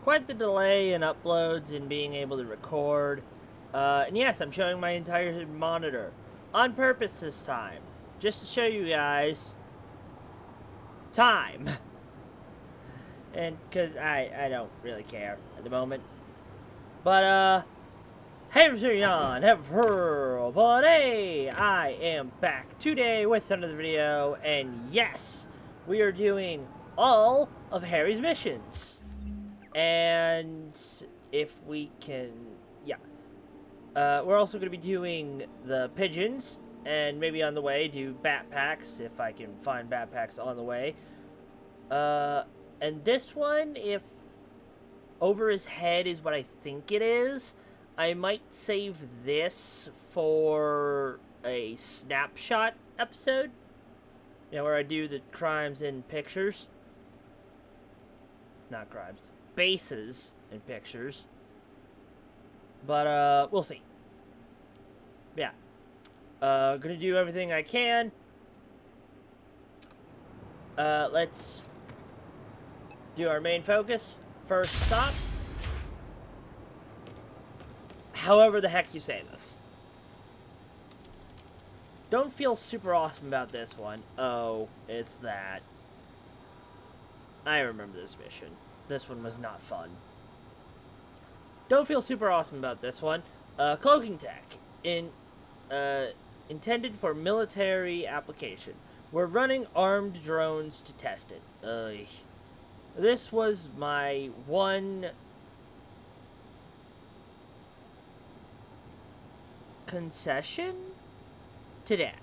quite the delay in uploads and being able to record. And yes, I'm showing my entire monitor on purpose this time, just to show you guys time. And because I don't really care at the moment. But, hey, everybody, I am back today with another video, and yes, we are doing all of Harry's missions. And if we can, yeah. We're also going to be doing the pigeons, and maybe on the way do backpacks, if I can find backpacks on the way. And this one, if over his head is what I think it is, I might save this for a snapshot episode. You know, where I do the crimes in pictures. Not crimes. Bases in pictures. But, we'll see. Yeah. Gonna do everything I can. Let's do our main focus. First stop. However the heck you say this. Don't feel super awesome about this one. Oh, it's that. I remember this mission. This one was not fun. Don't feel super awesome about this one. Cloaking tech. Intended for military application. We're running armed drones to test it. This was my one concession to Dad.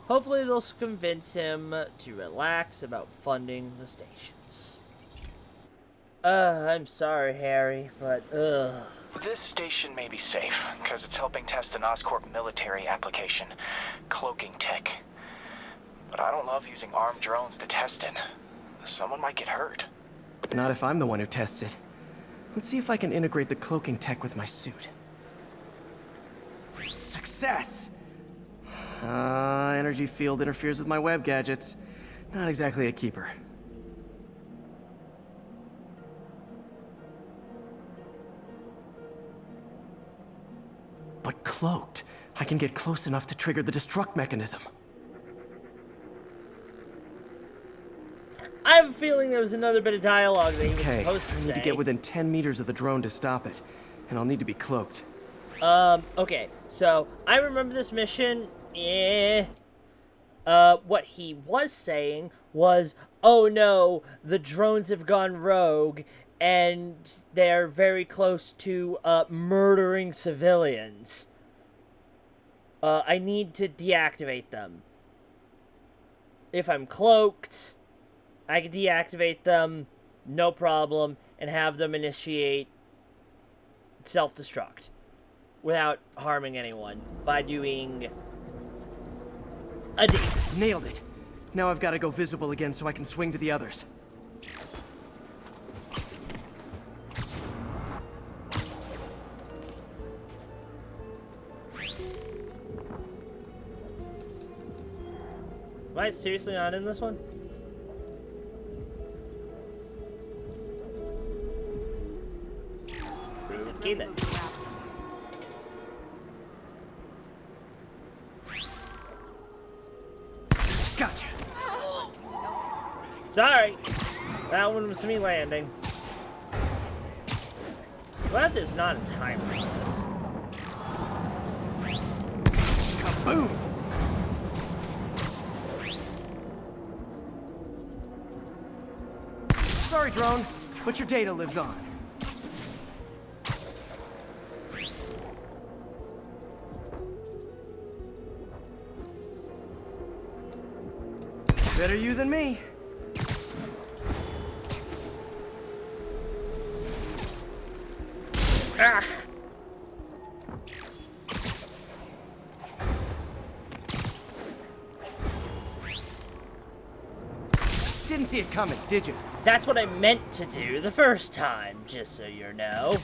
Hopefully they'll convince him to relax about funding the stations. I'm sorry, Harry, but, This station may be safe, because it's helping test an Oscorp military application, cloaking tech. But I don't love using armed drones to test it. Someone might get hurt. Not if I'm the one who tests it. Let's see if I can integrate the cloaking tech with my suit. Success! Energy field interferes with my web gadgets. Not exactly a keeper. But cloaked, I can get close enough to trigger the destruct mechanism. I have a feeling there was another bit of dialogue that he was supposed to say. I need to get within 10 meters of the drone to stop it, and I'll need to be cloaked. Okay, so I remember this mission. What he was saying was, oh no, the drones have gone rogue, and they're very close to, murdering civilians. I need to deactivate them. If I'm cloaked, I can deactivate them, no problem, and have them initiate self-destruct without harming anyone by doing a dance. Nailed it. Now I've got to go visible again so I can swing to the others. Am I seriously not in this one? Okay then. Gotcha. Sorry. That one was me landing. Glad there's not a timer on this. Kaboom! Sorry, drones, but your data lives on. Better you than me. Ah. Didn't see it coming, did you? That's what I meant to do the first time, just so you know.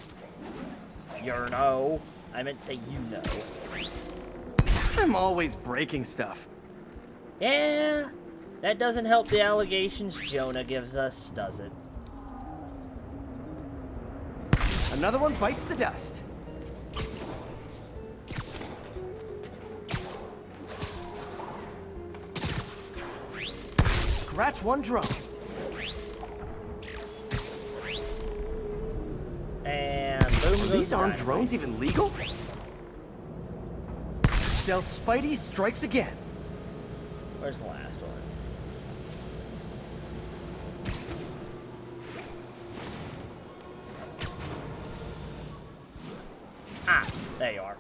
I meant to say you know. I'm always breaking stuff. Yeah, that doesn't help the allegations Jonah gives us, does it? Another one bites the dust. Scratch one drone. And boom goes Are these armed dynamite. drones even legal? Stealth Spidey strikes again. Where's the last one? Ah, there you are.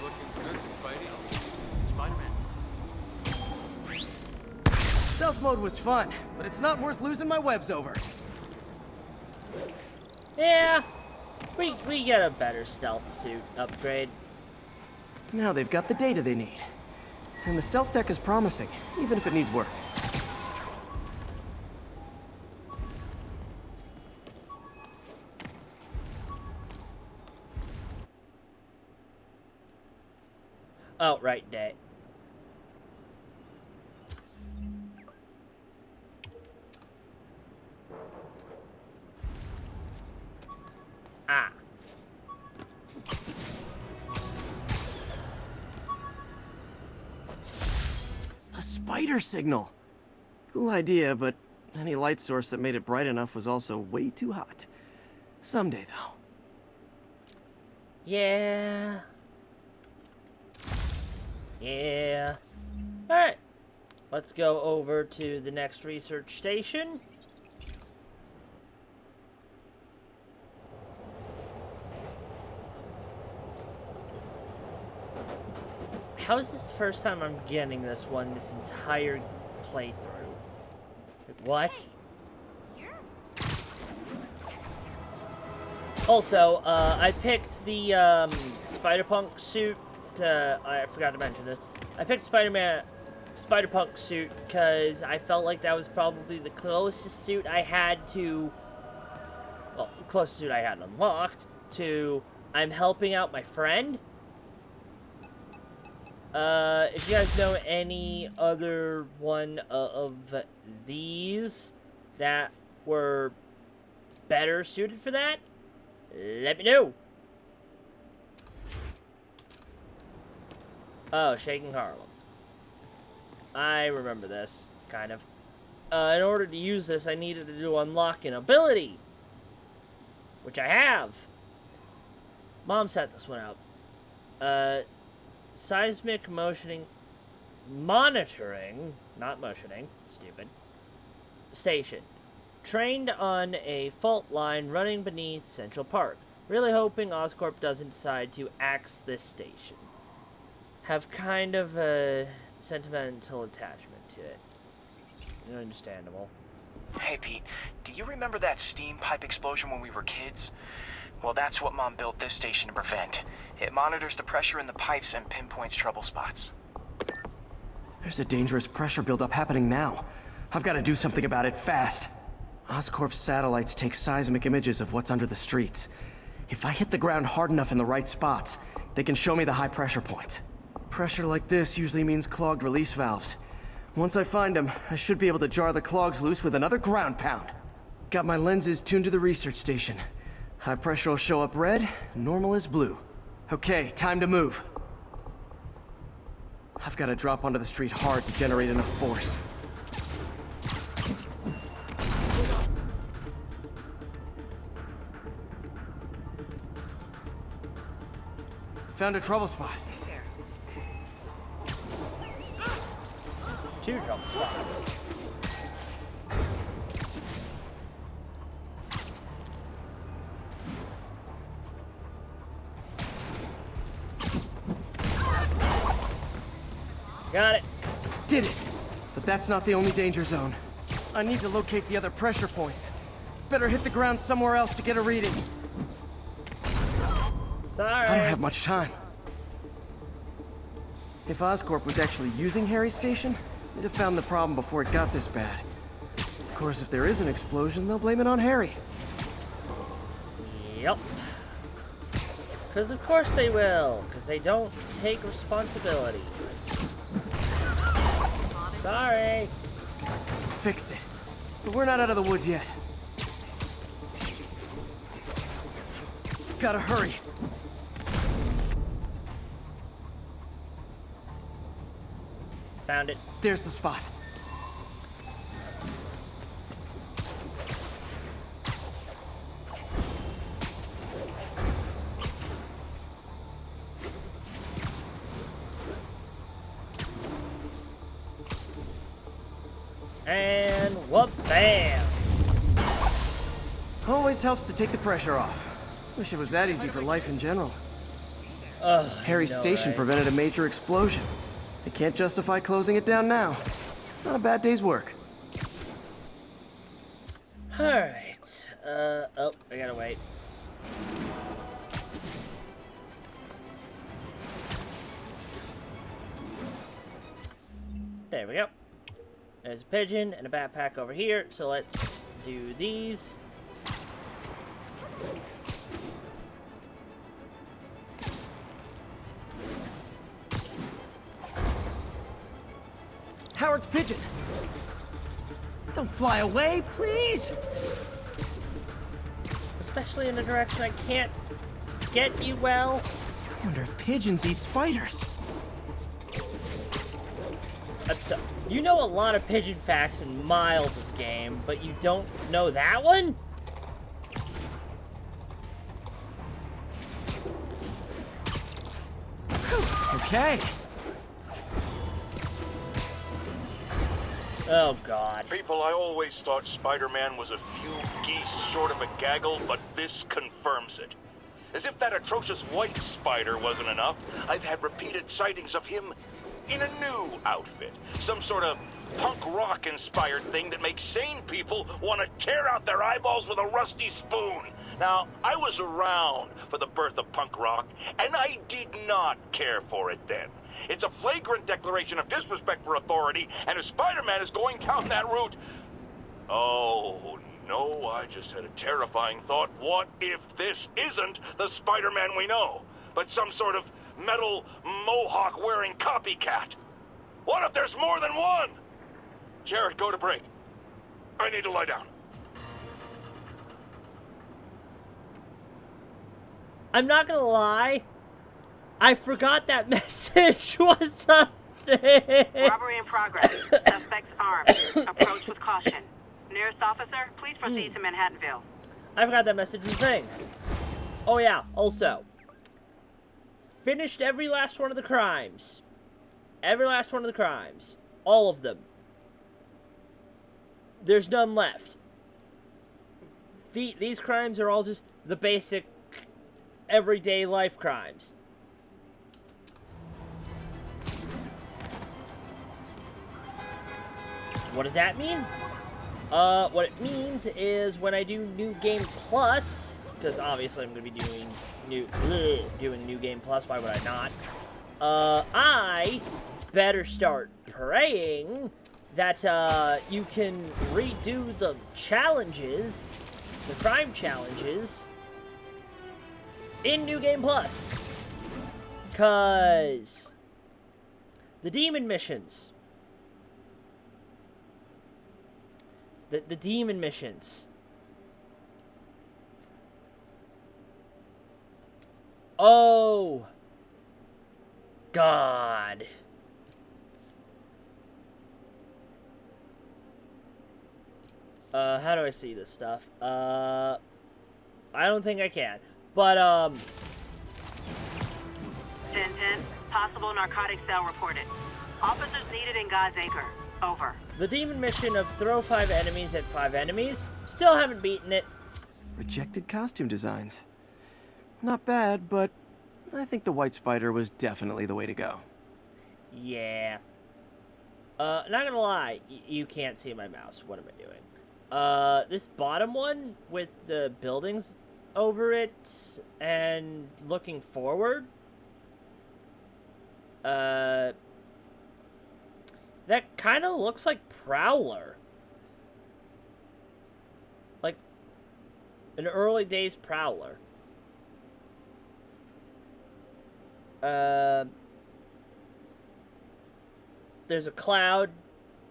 Looking good, Spidey. Spider-Man. Stealth mode was fun, but it's not worth losing my webs over. Yeah, we get a better stealth suit upgrade. Now they've got the data they need. And the stealth tech is promising, even if it needs work. Oh, right, day. Ah. A spider signal. Cool idea, but any light source that made it bright enough was also way too hot. Someday, though. Yeah. Yeah. Alright. Let's go over to the next research station. How is this the first time I'm getting this one this entire playthrough? What? Also, I picked the Spider-Punk suit. I forgot to mention this. I picked Spider-Punk suit because I felt like that was probably the closest suit I had to, well, closest suit I had unlocked to I'm helping out my friend. If you guys know any other one of these that were better suited for that, let me know. Oh, Shaking Harlem. I remember this, kind of. In order to use this, I needed to unlock an ability, which I have. Mom set this one out. Seismic monitoring, not motioning, stupid, station. Trained on a fault line running beneath Central Park. Really hoping Oscorp doesn't decide to axe this station. Have kind of a sentimental attachment to it. Understandable. Hey, Pete, do you remember that steam pipe explosion when we were kids? Well, that's what Mom built this station to prevent. It monitors the pressure in the pipes and pinpoints trouble spots. There's a dangerous pressure buildup happening now. I've got to do something about it fast. Oscorp's satellites take seismic images of what's under the streets. If I hit the ground hard enough in the right spots, they can show me the high pressure points. Pressure like this usually means clogged release valves. Once I find them, I should be able to jar the clogs loose with another ground pound. Got my lenses tuned to the research station. High pressure will show up red, normal is blue. Okay, time to move. I've got to drop onto the street hard to generate enough force. Found a trouble spot. Two trouble spots. Got it. Did it! But that's not the only danger zone. I need to locate the other pressure points. Better hit the ground somewhere else to get a reading. Sorry. I don't have much time. If Oscorp was actually using Harry's station, they'd have found the problem before it got this bad. Of course, if there is an explosion, they'll blame it on Harry. Yep. Because of course they will. Because they don't take responsibility. Sorry. Fixed it. But we're not out of the woods yet. Gotta hurry. Found it. There's the spot. And whoop, bam! Always helps to take the pressure off. Wish it was that easy for life in general. Harry's station prevented a major explosion. They can't justify closing it down now. Not a bad day's work. Alright. Oh, I gotta wait. There we go. There's a pigeon and a backpack over here, so let's do these. Howard's pigeon! Don't fly away, please! Especially in a direction I can't get you well. I wonder if pigeons eat spiders. So, you know a lot of pigeon facts in Miles' game, but you don't know that one? Okay. Oh, God. People, I always thought Spider-Man was a few geese short of a gaggle, but this confirms it. As if that atrocious white spider wasn't enough, I've had repeated sightings of him in a new outfit. Some sort of punk rock inspired thing that makes sane people want to tear out their eyeballs with a rusty spoon. Now, I was around for the birth of punk rock, and I did not care for it then. It's a flagrant declaration of disrespect for authority, and if Spider-Man is going down that route... Oh, no, I just had a terrifying thought. What if this isn't the Spider-Man we know, but some sort of metal mohawk-wearing copycat? What if there's more than one? Jared, go to break. I need to lie down. I'm not gonna lie. I forgot that message was a thing. Robbery in progress. Suspects armed. Approach with caution. Nearest officer, please proceed to Manhattanville. I forgot that message was a thing. Oh yeah, also. Finished every last one of the crimes. Every last one of the crimes. All of them. There's none left. These crimes are all just the basic everyday life crimes. What does that mean? What it means is when I do New Game Plus, because obviously I'm going to be doing New Game Plus, why would I not? I better start praying that you can redo the challenges, the crime challenges, in New Game Plus. Because the demon missions, the demon missions, oh God. How do I see this stuff? I don't think I can. But, 10-10, possible narcotic cell reported. Officers needed in God's Acre. Over. the demon mission of throw 5 enemies at 5 enemies. Still haven't beaten it. Rejected costume designs. Not bad, but I think the white spider was definitely the way to go. Yeah. Not gonna lie, you can't see my mouse. What am I doing? This bottom one with the buildings over it and looking forward. That kind of looks like Prowler. Like an early days Prowler. There's a cloud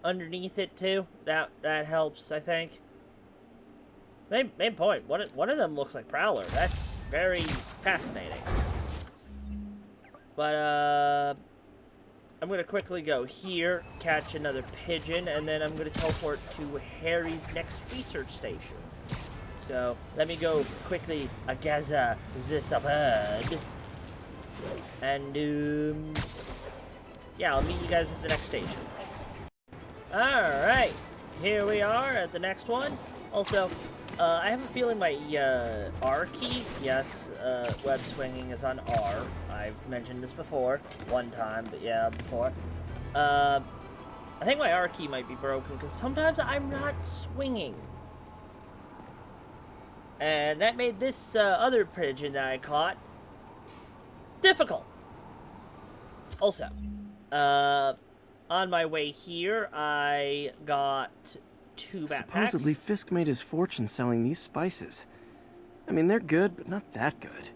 underneath it too. That helps, I think. Main point. One of them looks like Prowler. That's very fascinating. But, I'm gonna quickly go here, catch another pigeon, and then I'm gonna teleport to Harry's next research station. So, let me go quickly gather this bird. And, yeah, I'll meet you guys at the next station. Alright, here we are at the next one. Also, I have a feeling my R key, yes, web swinging is on R. I've mentioned this before, one time, but yeah, before. I think my R key might be broken because sometimes I'm not swinging. And that made this other pigeon that I caught difficult. Also, on my way here, I got 2 backpacks. Supposedly, Fisk made his fortune selling these spices. I mean, they're good, but not that good.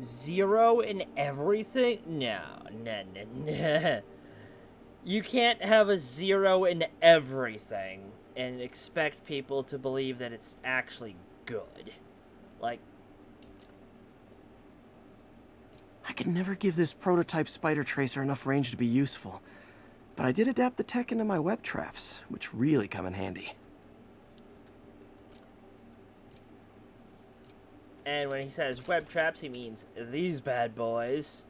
Zero in everything? No. You can't have a 0 in everything and expect people to believe that it's actually good. Like, I could never give this prototype spider tracer enough range to be useful, but I did adapt the tech into my web traps, which really come in handy. and when he says web traps, he means these bad boys.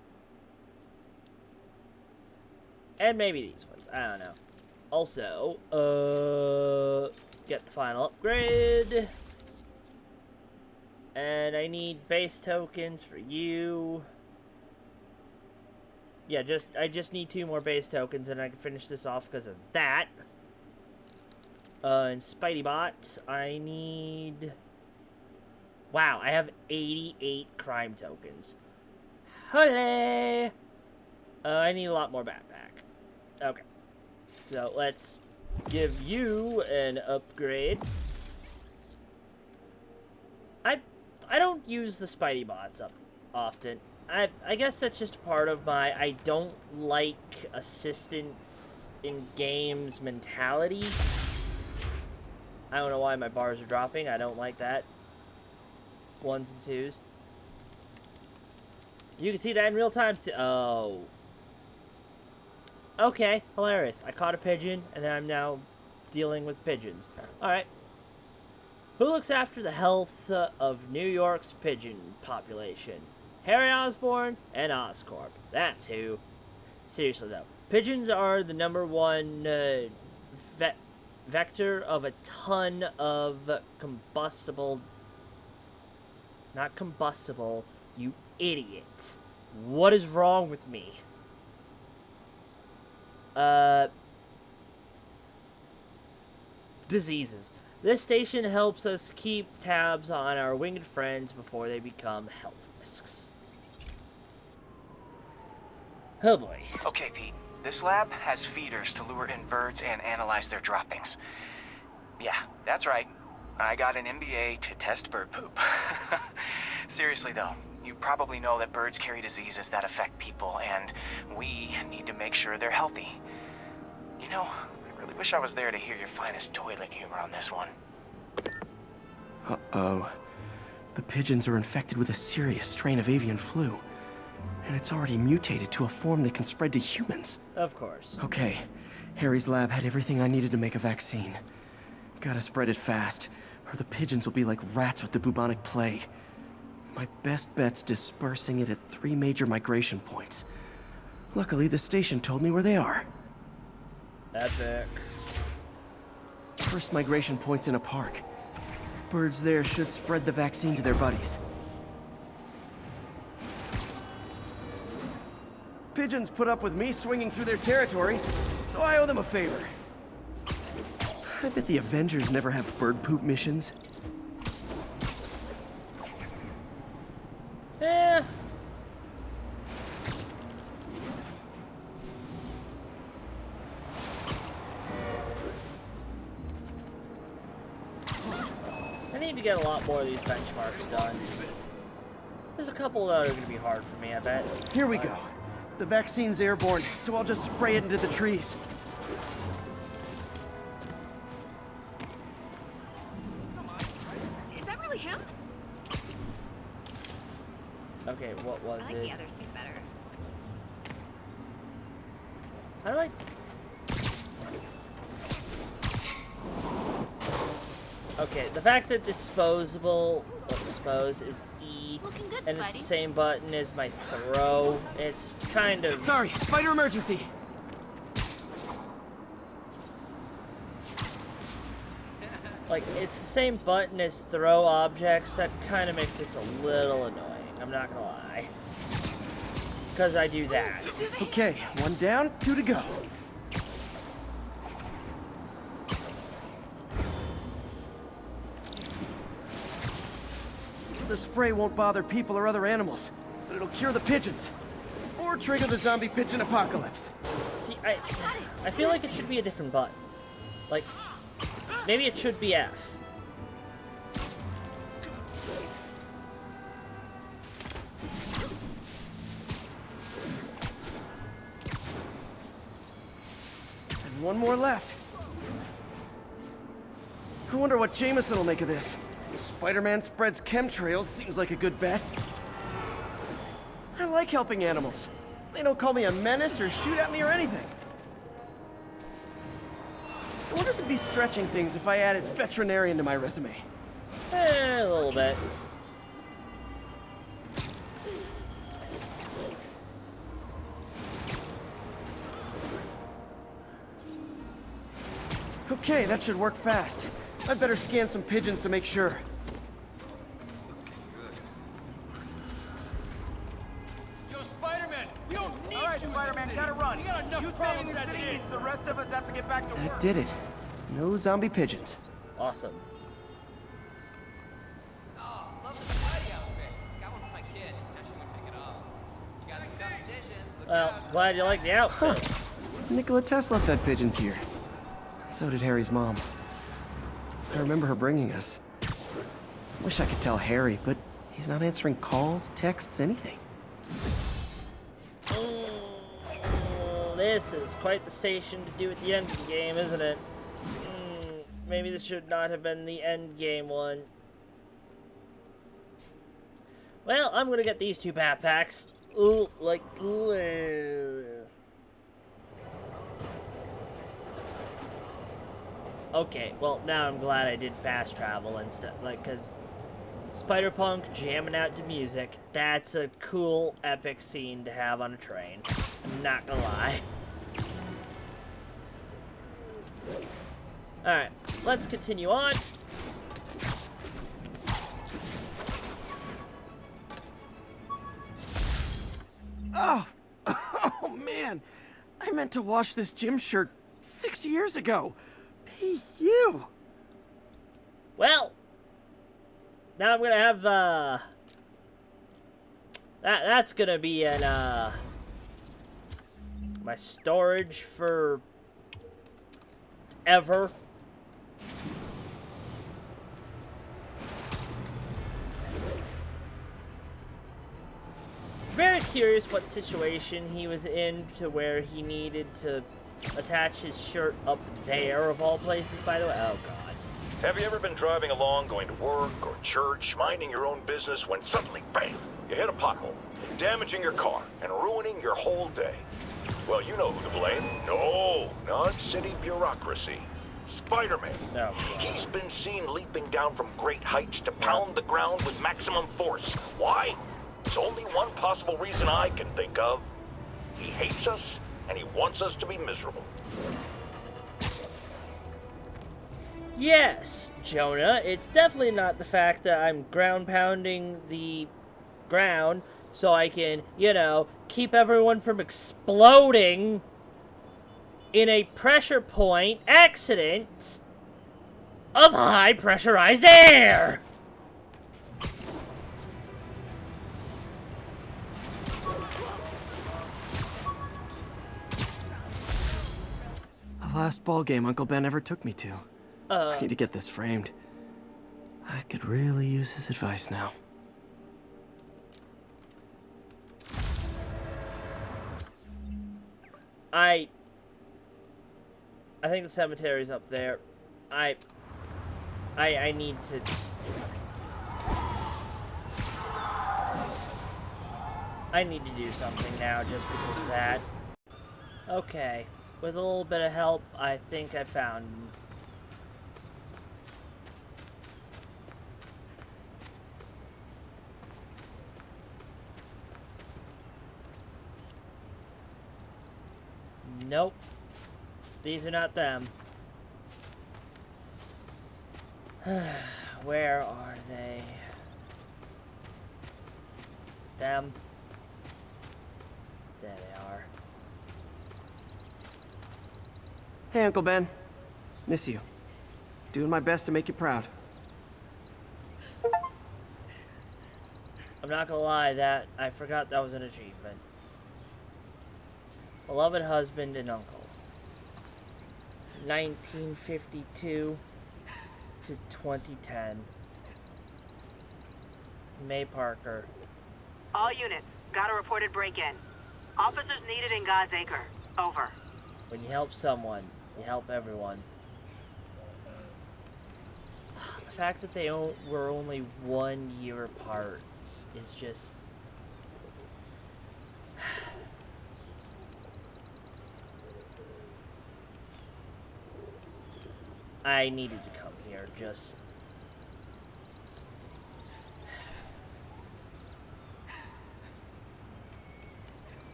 And maybe these ones. I don't know. Also, get the final upgrade. And I need base tokens for you. Yeah, I just need 2 more base tokens and I can finish this off because of that. And Spidey Bot, I need... Wow, I have 88 crime tokens. Holy! I need a lot more backpack. Okay. So, let's give you an upgrade. I don't use the Spidey Bots up often. I guess that's just part of my I don't like assistance in games mentality. I don't know why my bars are dropping. I don't like that. 1s and 2s. You can see that in real time too. Oh. Okay, hilarious. I caught a pigeon, and then I'm now dealing with pigeons. Alright. Who looks after the health of New York's pigeon population? Harry Osborn and Oscorp. That's who. Seriously, though. Pigeons are the #1 vector of a ton of combustible... Not combustible, you idiot. What is wrong with me? Diseases. This station helps us keep tabs on our winged friends before they become health risks. Oh boy. Okay, Pete. This lab has feeders to lure in birds and analyze their droppings. Yeah, that's right. I got an MBA to test bird poop. Seriously though, you probably know that birds carry diseases that affect people, and we need to make sure they're healthy. You know, I really wish I was there to hear your finest toilet humor on this one. Uh-oh. The pigeons are infected with a serious strain of avian flu. And it's already mutated to a form that can spread to humans. Of course. Okay. Harry's lab had everything I needed to make a vaccine. Gotta spread it fast, or the pigeons will be like rats with the bubonic plague. My best bet's dispersing it at 3 major migration points. Luckily, the station told me where they are. Epic. First migration point's in a park. Birds there should spread the vaccine to their buddies. Pigeons put up with me swinging through their territory, so I owe them a favor. I bet the Avengers never have bird poop missions. Eh. I need to get a lot more of these benchmarks done. There's a couple that are going to be hard for me, I bet. Here we go. The vaccine's airborne, so I'll just spray it into the trees. Okay, what was I like it? the other suit better. How do I... Okay, the fact that disposable, or dispose, is E, Looking good, and it's the Spidey. same button as my throw, it's kind of... Sorry, spider emergency. Like, it's the same button as throw objects, that kind of makes this a little annoying, I'm not gonna lie. Because I do that. Okay, one down, two to go. The spray won't bother people or other animals, but it'll cure the pigeons. Or trigger the zombie pigeon apocalypse. See, I feel like it should be a different button. Like, maybe it should be F. And one more left. I wonder what Jameson will make of this. Spider-Man spreads chemtrails, seems like a good bet. I like helping animals. They don't call me a menace or shoot at me or anything. I wonder if it'd be stretching things if I added veterinarian to my resume. A little bit. Okay, that should work fast. I'd better scan some pigeons to make sure. Yo, Spider-Man, you don't need All right, you in Spider-Man, this gotta city. run. You got enough You staying problems in the as city it is. means the rest of us have to get back to I work. did it. No zombie pigeons. Awesome. Oh, love the Spidey outfit. Got one for my kid. Now she won't take it off. You got the competition. Look Well, out. glad you like the outfit. Nikola Tesla fed pigeons here. So did Harry's mom. I remember her bringing us. Wish I could tell Harry, but he's not answering calls, texts, anything. This is quite the station to do at the end of the game, isn't it? Maybe this should not have been the end game one. Well, I'm gonna get these two backpacks. Ooh, like... Okay, well, now I'm glad I did fast travel and stuff, like, because Spider-Punk jamming out to music, that's a cool, epic scene to have on a train. I'm not gonna lie. Alright, let's continue on. Oh, oh man. I meant to wash this gym shirt 6 years ago. P.U. Well, now I'm gonna have, that's gonna be in, my storage for ever. Very curious what situation he was in to where he needed to attach his shirt up there, of all places, by the way. Oh, God. Have you ever been driving along, going to work or church, minding your own business, when suddenly, bam, you hit a pothole, damaging your car and ruining your whole day? Well, you know who to blame. No, not city bureaucracy. Spider-Man. Oh, He's been seen leaping down from great heights to pound the ground with maximum force. Why? There's only one possible reason I can think of. He hates us, and he wants us to be miserable. Yes, Jonah, it's definitely not the fact that I'm ground pounding the ground so I can, you know, keep everyone from exploding in a pressure point accident of high pressurized air. The last ball game Uncle Ben ever took me to. I need to get this framed. I could really use his advice now. I think the cemetery's up there. I need to... I need to do something now just because of that. Okay. With a little bit of help, I think I found him. Nope. These are not them. Where are they? Is it them? There they are. Hey, Uncle Ben. Miss you. Doing my best to make you proud. I'm not gonna lie, that I forgot that was an achievement. Beloved husband and uncle. 1952 to 2010. May Parker. All units, got a reported break-in. Officers needed in God's Acre. Over. When you help someone, you help everyone. The fact that they were only 1 year apart is just... I needed to come here, just...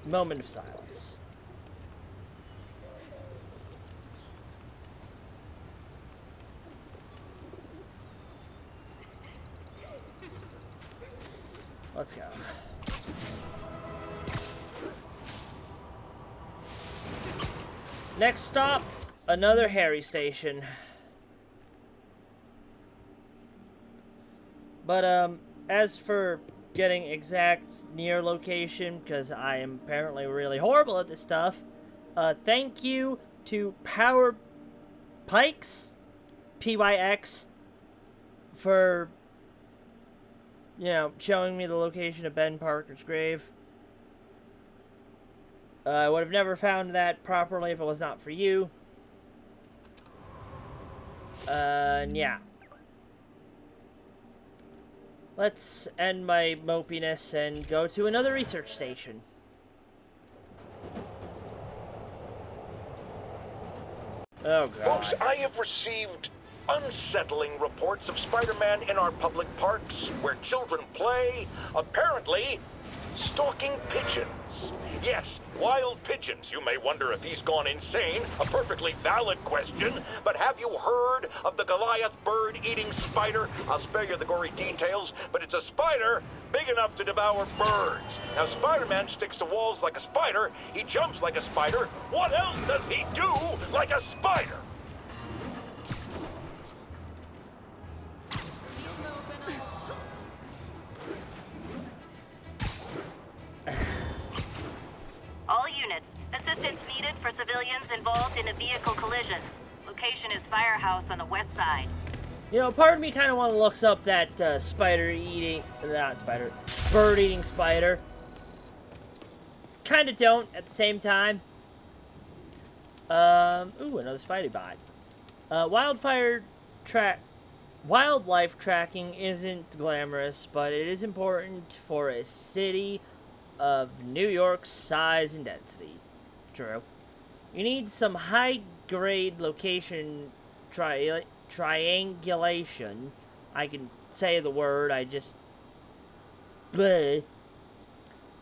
Moment of silence. Let's go. Next stop, another Harry station. But, as for getting exact near location, because I am apparently really horrible at this stuff, thank you to Power Pikes, PYX, for, you know, showing me the location of Ben Parker's grave. I would have never found that properly if it was not for you. And yeah. Let's end my mopiness and go to another research station. Oh, God. Folks, I have received unsettling reports of Spider-Man in our public parks, where children play, apparently stalking pigeons. Yes, wild pigeons. You may wonder if he's gone insane. A perfectly valid question. But have you heard of the Goliath bird-eating spider? I'll spare you the gory details, but it's a spider big enough to devour birds. Now, Spider-Man sticks to walls like a spider. He jumps like a spider. What else does he do like a spider? All units, assistance needed for civilians involved in a vehicle collision. Location is Firehouse on the west side. You know, part of me kind of want to look up that bird-eating spider. Kind of don't at the same time. Ooh, another Spidey bot. Wildlife tracking isn't glamorous, but it is important for a city of New York's size and density. True. You need some high-grade location triangulation. I can say the word, I just... bleh.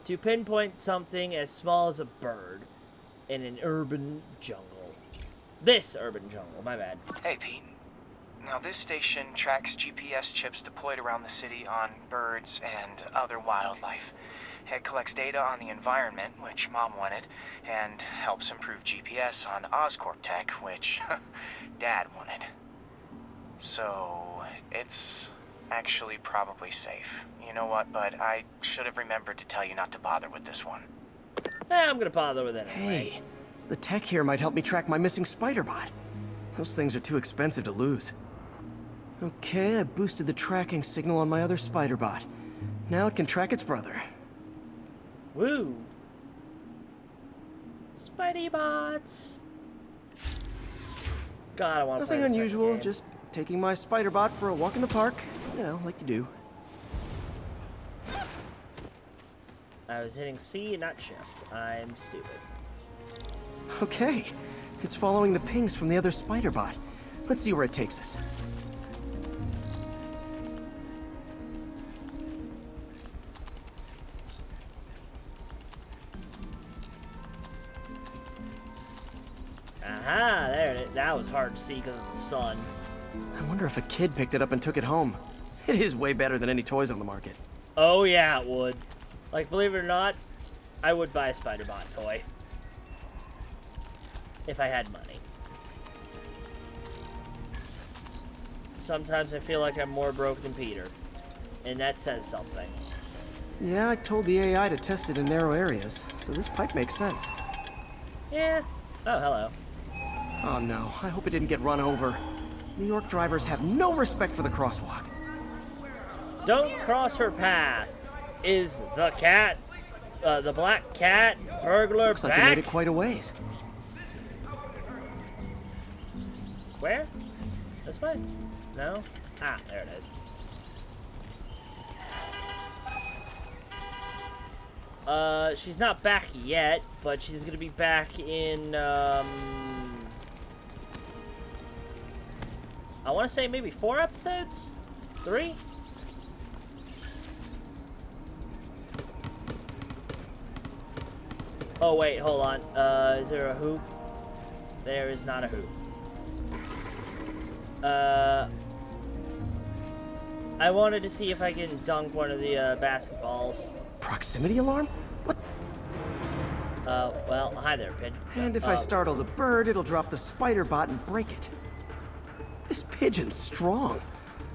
To pinpoint something as small as a bird in an urban jungle. This urban jungle, my bad. Hey, Pete. Now, this station tracks GPS chips deployed around the city on birds and other wildlife. It collects data on the environment, which Mom wanted, and helps improve GPS on Oscorp tech, which Dad wanted. So, it's actually probably safe. You know what, bud? I should have remembered to tell you not to bother with this one. I'm gonna bother with it anyway. Hey, the tech here might help me track my missing spider bot. Those things are too expensive to lose. Okay, I boosted the tracking signal on my other spider bot. Now it can track its brother. Woo! Spidey bots! God, I want to play Nothing the second unusual, game. just taking my spider bot for a walk in the park. You know, like you do. I was hitting C, not shift. I'm stupid. Okay. It's following the pings from the other spider bot. Let's see where it takes us. Aha, there it is. That was hard to see because of the sun. I wonder if a kid picked it up and took it home. It is way better than any toys on the market. Oh yeah, it would. Like, believe it or not, I would buy a Spider-Bot toy. If I had money. Sometimes I feel like I'm more broke than Peter. And that says something. Yeah, I told the AI to test it in narrow areas, so this pipe makes sense. Yeah. Oh, hello. Oh no, I hope it didn't get run over. New York drivers have no respect for the crosswalk. Don't cross her path. Is the cat, the black cat burglar Looks like back? it made it quite a ways. Where? This way? No? Ah, there it is. She's not back yet, but she's gonna be back in, I want to say maybe 4 episodes? 3? Oh, wait, hold on. Is there a hoop? There is not a hoop. I wanted to see if I can dunk one of the, basketballs. Proximity alarm? What? Well, hi there, pigeon. And if I startle the bird, it'll drop the spider bot and break it. This pigeon's strong.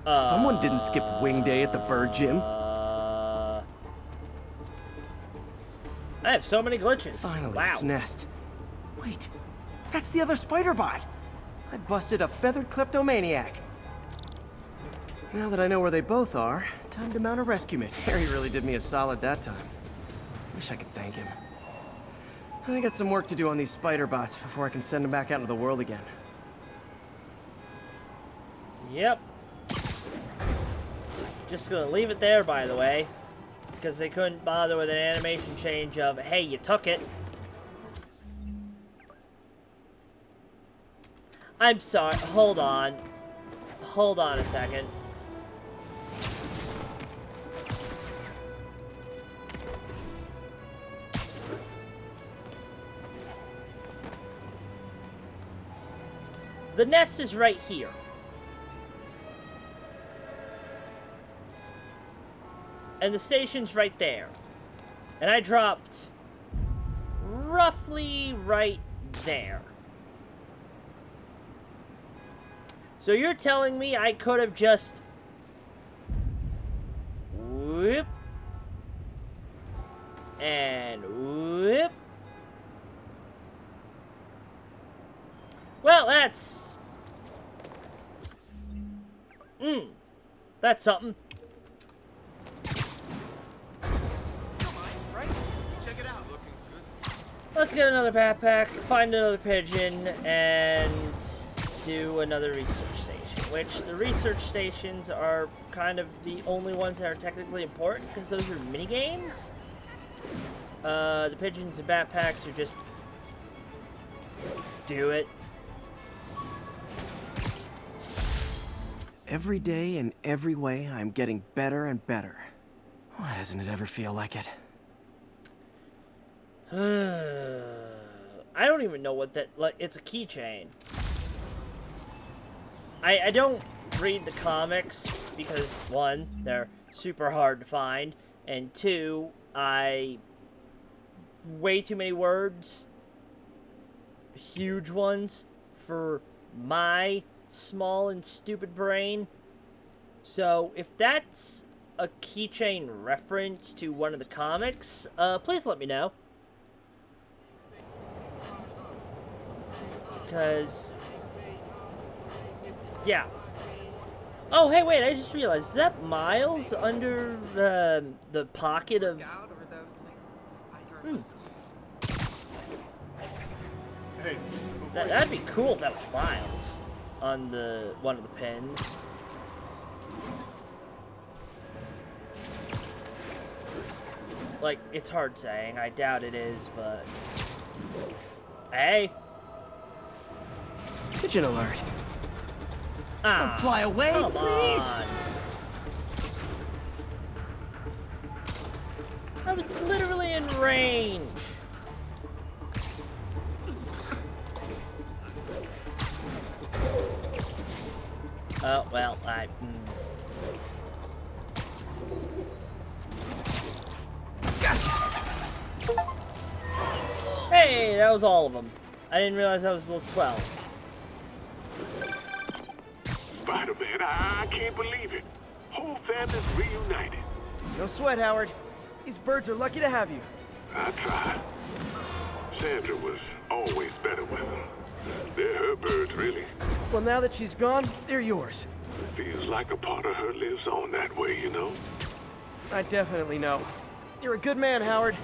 Someone didn't skip wing day at the bird gym. I have so many glitches. Finally, wow. its nest. Wait, that's the other spider bot. I busted a feathered kleptomaniac. Now that I know where they both are, time to mount a rescue mission. Harry really did me a solid that time. Wish I could thank him. I got some work to do on these spider bots before I can send them back out into the world again. Yep. Just gonna leave it there, by the way, because they couldn't bother with an animation change of, hey, you took it. I'm sorry. Hold on. Hold on a second. The nest is right here. And the station's right there. And I dropped roughly right there. So you're telling me I could have just whoop and whoop. Well, that's something. Let's get another backpack, find another pigeon, and do another research station. Which, the research stations are kind of the only ones that are technically important, because those are mini-games. The pigeons and backpacks are just do it. Every day in every way, I'm getting better and better. Why doesn't it ever feel like it? I don't even know what that, like, it's a keychain. I don't read the comics because, one, they're super hard to find, and two, way too many words, huge ones, for my small and stupid brain. So, if that's a keychain reference to one of the comics, please let me know. Because, yeah. Oh, hey, wait, I just realized, is that Miles under the pocket of... That'd be cool if that was Miles on one of the pins. Like, it's hard saying. I doubt it is, but... Hey! Pigeon alert. Ah, Don't fly away, come please! on. I was literally in range. Oh, well, Hey, that was all of them. I didn't realize that was little 12. Spider-Man, I can't believe it. Whole family's reunited. No sweat, Howard. These birds are lucky to have you. I tried. Sandra was always better with them. They're her birds, really. Well, now that she's gone, they're yours. Feels like a part of her lives on that way, you know? I definitely know. You're a good man, Howard.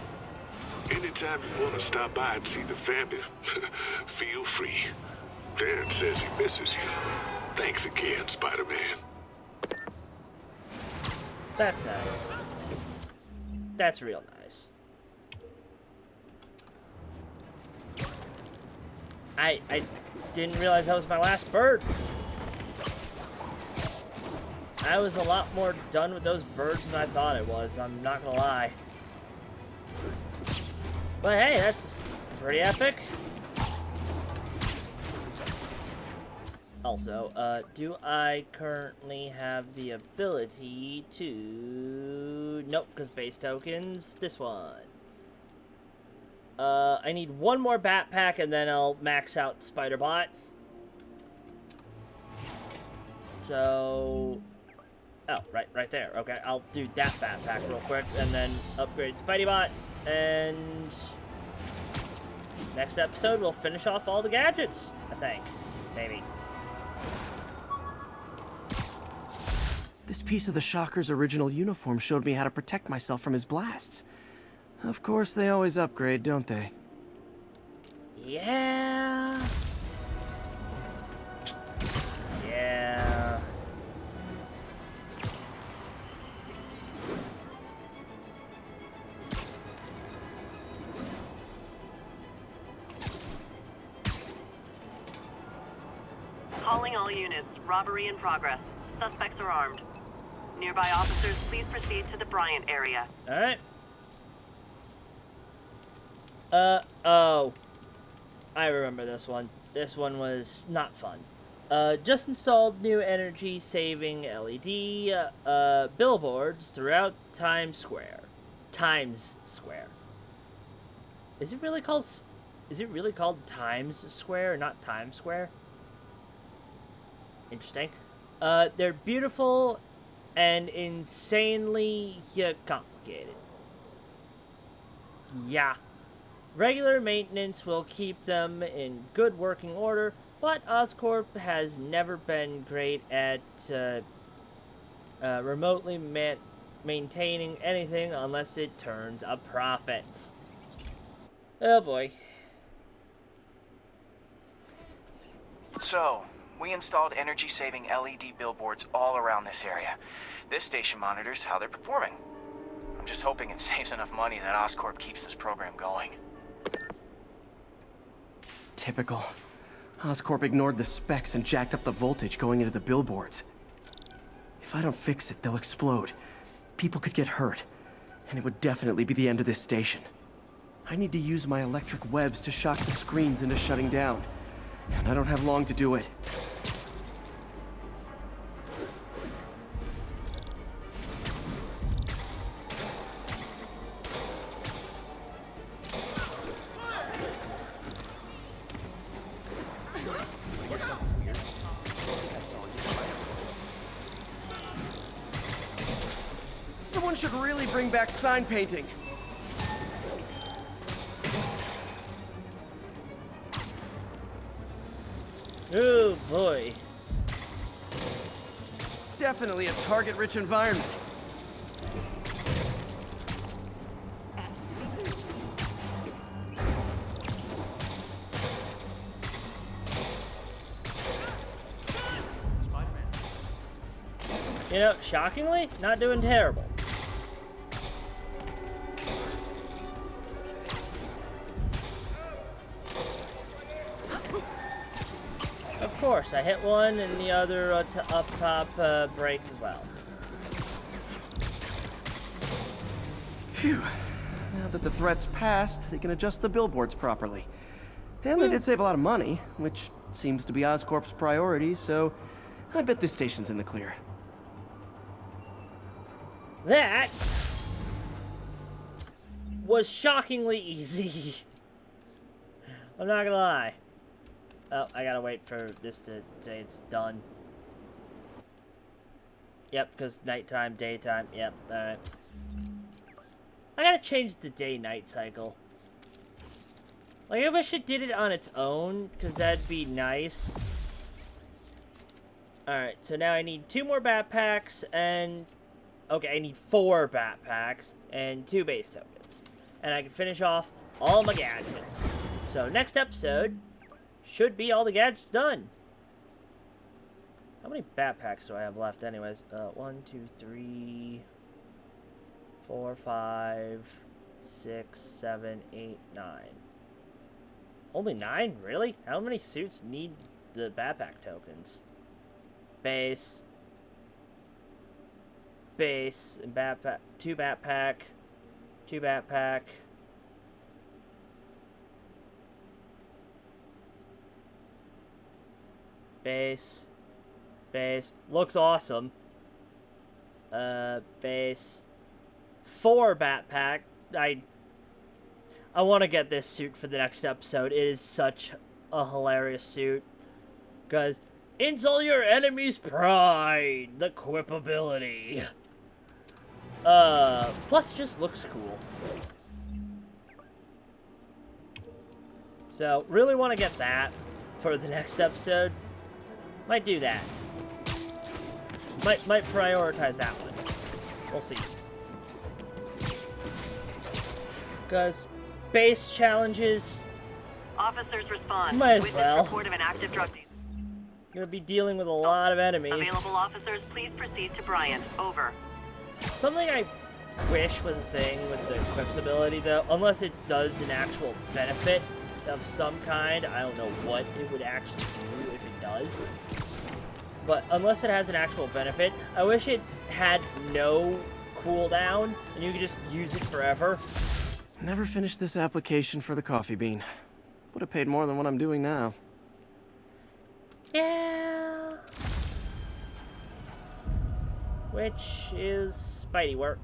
Anytime you want to stop by and see the family, feel free. Dan says he misses you. Thanks again, Spider-Man. That's nice. That's real nice. I didn't realize that was my last bird. I was a lot more done with those birds than I thought it was, I'm not gonna lie. But hey, that's pretty epic. Also, do I currently have the ability to... Nope, because base tokens. This one. I need one more backpack and then I'll max out Spider-Bot. So... Oh, right there. Okay, I'll do that backpack real quick and then upgrade Spidey-Bot. And... next episode, we'll finish off all the gadgets, I think. Maybe. This piece of the Shocker's original uniform showed me how to protect myself from his blasts. Of course, they always upgrade, don't they? Yeah. Yeah. Calling all units. Robbery in progress. Suspects are armed. Nearby officers, please proceed to the Bryant area. Alright. Oh. I remember this one. This one was not fun. Just installed new energy-saving LED billboards throughout Times Square. Times Square. Is it really called Times Square, not Times Square? Interesting. They're beautiful and insanely complicated. Yeah. Regular maintenance will keep them in good working order, but Oscorp has never been great at remotely maintaining anything unless it turns a profit. Oh boy. So, we installed energy-saving LED billboards all around this area. This station monitors how they're performing. I'm just hoping it saves enough money that Oscorp keeps this program going. Typical. Oscorp ignored the specs and jacked up the voltage going into the billboards. If I don't fix it, they'll explode. People could get hurt. And it would definitely be the end of this station. I need to use my electric webs to shock the screens into shutting down. And I don't have long to do it. Someone should really bring back sign painting. Oh boy. Definitely a target-rich environment. You know, shockingly, not doing terrible. course, I hit one, and the other up top breaks as well. Phew. Now that the threat's passed, they can adjust the billboards properly. And they did save a lot of money, which seems to be Oscorp's priority, so I bet this station's in the clear. That was shockingly easy. I'm not gonna lie. Oh, I gotta wait for this to say it's done. Yep, because nighttime, daytime. Yep, alright. I gotta change the day-night cycle. Like, I wish it did it on its own, because that'd be nice. Alright, so now I need 2 more backpacks, and... Okay, I need 4 backpacks, and 2 base tokens. And I can finish off all my gadgets. So, next episode should be all the gadgets done. How many backpacks do I have left anyways? 1, 2, 3... 4, 5, 6, 7, 8, 9. Only 9? Really? How many suits need the backpack tokens? Base, and backpack, 2 backpack, 2 backpack. Base, looks awesome. Base, 4 backpack. I want to get this suit for the next episode. It is such a hilarious suit. Because insult your enemy's pride. The quip ability. Plus just looks cool. So, really want to get that for the next episode. Might do that. Might prioritize that one. We'll see. Because base challenges... Officers respond. Might as Witness well. report of an active drug deal. Gonna be dealing with a lot of enemies. Available officers, please proceed to Bryant. Over. Something I wish was a thing with the Quip's ability, though, unless it does an actual benefit of some kind. I don't know what it would actually do if it does. But unless it has an actual benefit, I wish it had no cooldown, and you could just use it forever. Never finished this application for the coffee bean. Would have paid more than what I'm doing now. Yeah. Which is Spidey work.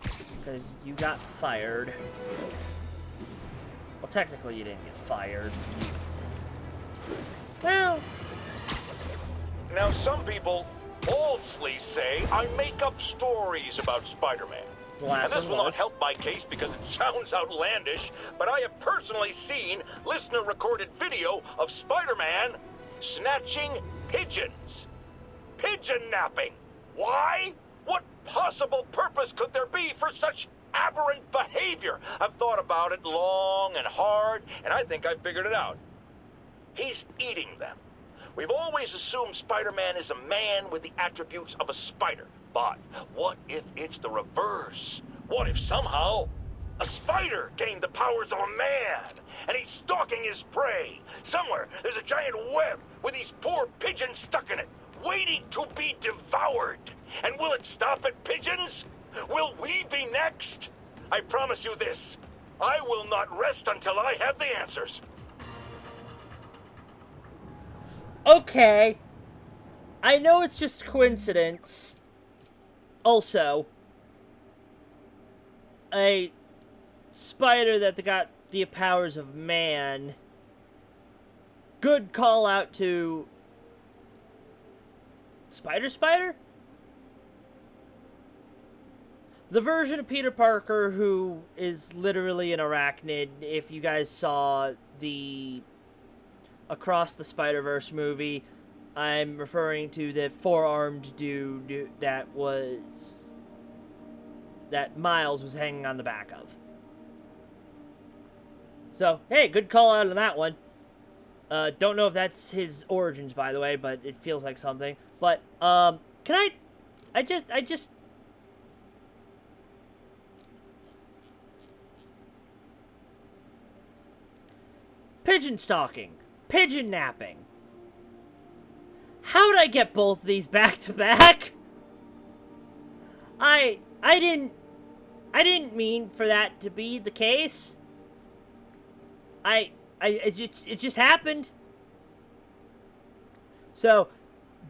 Because you got fired. Well, technically you didn't get fired. Well... Now, some people falsely say I make up stories about Spider-Man. And this will not help my case because it sounds outlandish, but I have personally seen listener-recorded video of Spider-Man snatching pigeons. Pigeon napping. Why? What possible purpose could there be for such aberrant behavior? I've thought about it long and hard, and I think I've figured it out. He's eating them. We've always assumed Spider-Man is a man with the attributes of a spider. But what if it's the reverse? What if somehow a spider gained the powers of a man and he's stalking his prey? Somewhere there's a giant web with these poor pigeons stuck in it, waiting to be devoured. And will it stop at pigeons? Will we be next? I promise you this. I will not rest until I have the answers. Okay. I know it's just coincidence. Also, a spider that got the powers of man. Good call out to Spider? The version of Peter Parker who is literally an arachnid. If you guys saw the Across the Spider-Verse movie, I'm referring to the four-armed dude that Miles was hanging on the back of. So, hey, good call out on that one. Don't know if that's his origins, by the way, but it feels like something. But, can I just... Pigeon stalking. Pigeon napping. How did I get both of these back to back? I didn't mean for that to be the case. It just happened. So,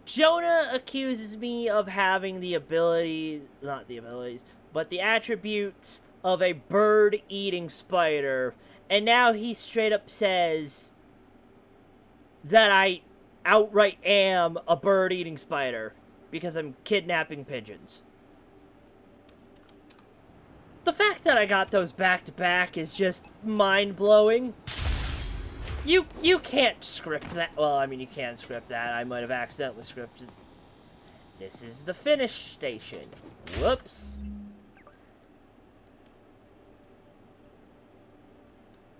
Jonah accuses me of having the abilities, not the abilities, but the attributes of a bird-eating spider, and now he straight up says that I outright am a bird-eating spider because I'm kidnapping pigeons. The fact that I got those back-to-back is just mind-blowing. You can't script that. Well, I mean, you can script that. I might have accidentally scripted. This is the finish station. Whoops.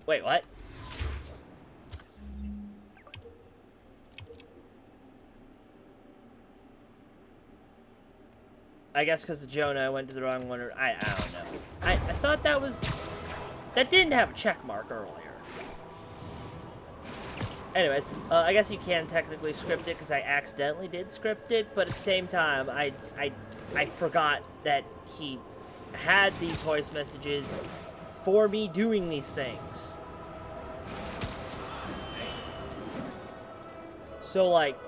Wait, what? I guess because of Jonah, I went to the wrong one. Or I don't know. I thought that was... That didn't have a check mark earlier. Anyways, I guess you can technically script it because I accidentally did script it, but at the same time, I forgot that he had these voice messages for me doing these things. So, like,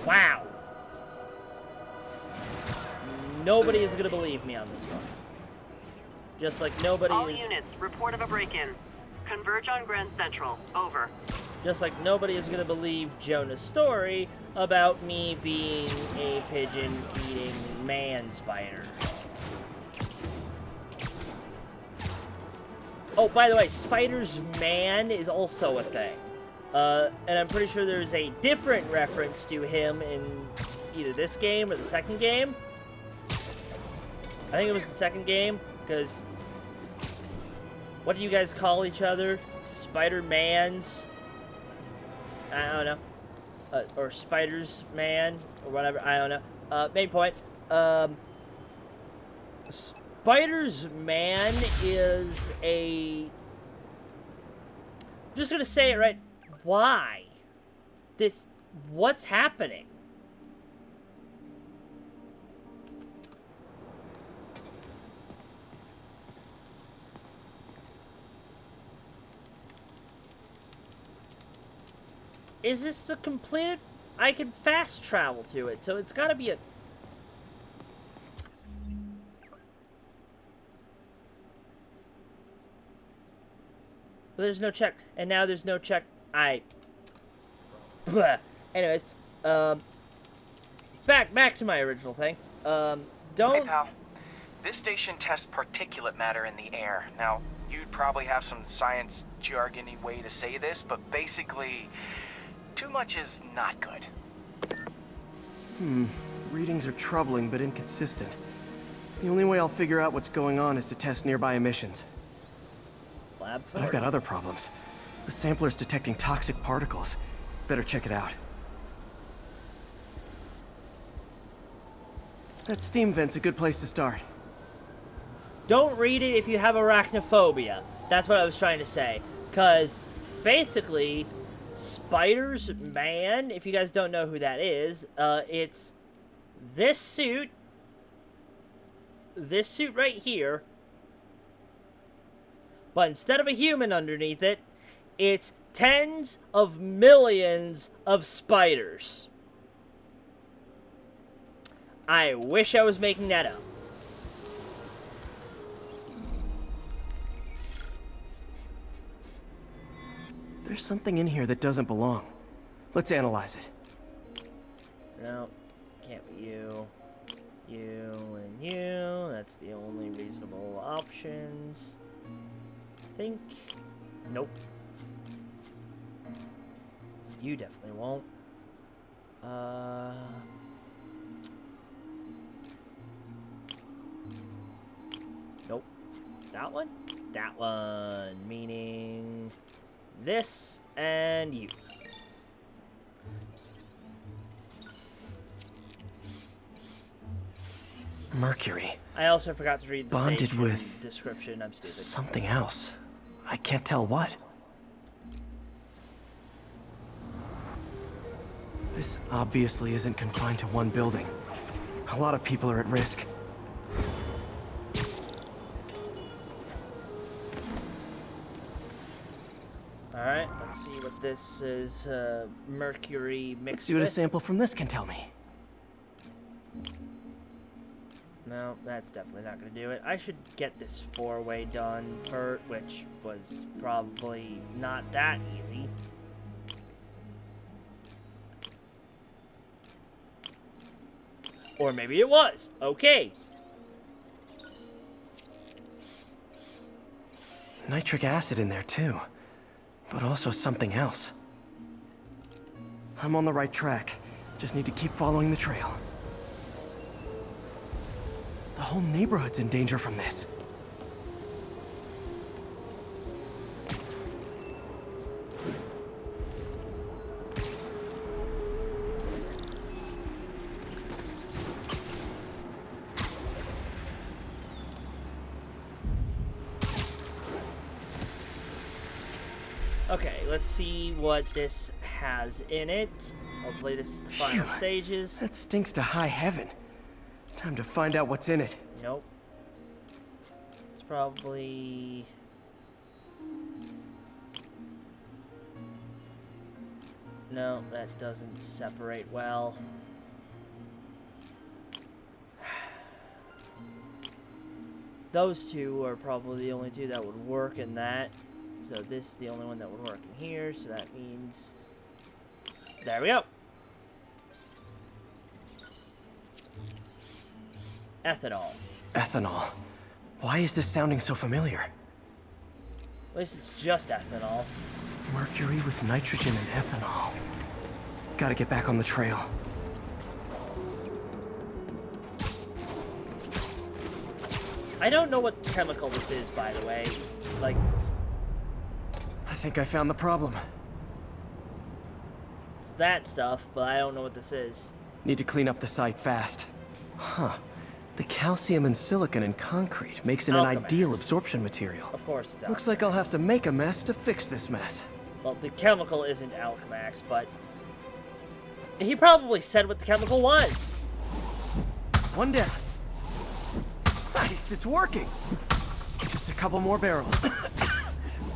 wow. Nobody is gonna believe me on this one. Just like nobody All is... units, report of a break-in. Converge on Grand Central. Over. Just like nobody is gonna believe Jonah's story about me being a pigeon-eating man spider. Oh, by the way, Spider's Man is also a thing. And I'm pretty sure there's a different reference to him in either this game or the second game. I think it was the second game, because... What do you guys call each other? Spider-Mans? I don't know. Or Spider's Man, or whatever, I don't know. Main point. Spider's Man is a... I'm just gonna say it right. Why? What's happening? Is this a completed... I can fast travel to it, so it's gotta be a... But there's no check, and now there's no check. Blah. Anyways, back to my original thing. Hey, Don't... pal. This station tests particulate matter in the air. Now, you'd probably have some science jargony way to say this, but basically... Too much is not good. Readings are troubling but inconsistent. The only way I'll figure out what's going on is to test nearby emissions. Lab But I've got other problems. The sampler's detecting toxic particles. Better check it out. That steam vent's a good place to start. Don't read it if you have arachnophobia. That's what I was trying to say. Because, basically... Spider's Man, if you guys don't know who that is, it's this suit right here, but instead of a human underneath it, it's tens of millions of spiders. I wish I was making that up. There's something in here that doesn't belong. Let's analyze it. No, can't be you. You and you. That's the only reasonable options. Think. Nope. You definitely won't. Nope. That one? That one. Meaning... this and you. Mercury. I also forgot to read the Bonded station with description. I'm stupid. something else. I can't tell what. This obviously isn't confined to one building. A lot of people are at risk. Alright, let's see what this is, mercury mixed Let's see what a with. sample from this can tell me. No, that's definitely not going to do it. I should get this four-way done first, which was probably not that easy. Or maybe it was. Okay. Nitric acid in there too, but also something else. I'm on the right track. Just need to keep following the trail. The whole neighborhood's in danger from this. Okay, let's see what this has in it. Hopefully this is the final Phew. stages. That stinks to high heaven. Time to find out what's in it. Nope. It's probably... No, that doesn't separate well. Those two are probably the only two that would work in that. So this is the only one that would work in here, so that means... There we go! Ethanol. Ethanol. Why is this sounding so familiar? At least it's just ethanol. Mercury with nitrogen and ethanol. Gotta get back on the trail. I don't know what chemical this is, by the way. Like, I think I found the problem. it's that stuff, but I don't know what this is. Need to clean up the site fast. Huh. The calcium and silicon in concrete makes it an Alchemax. ideal absorption material. Of course it's Alchemax. Looks like I'll have to make a mess to fix this mess. Well, the chemical isn't Alchemax, but... He probably said what the chemical was. One down. Nice, it's working. Just a couple more barrels.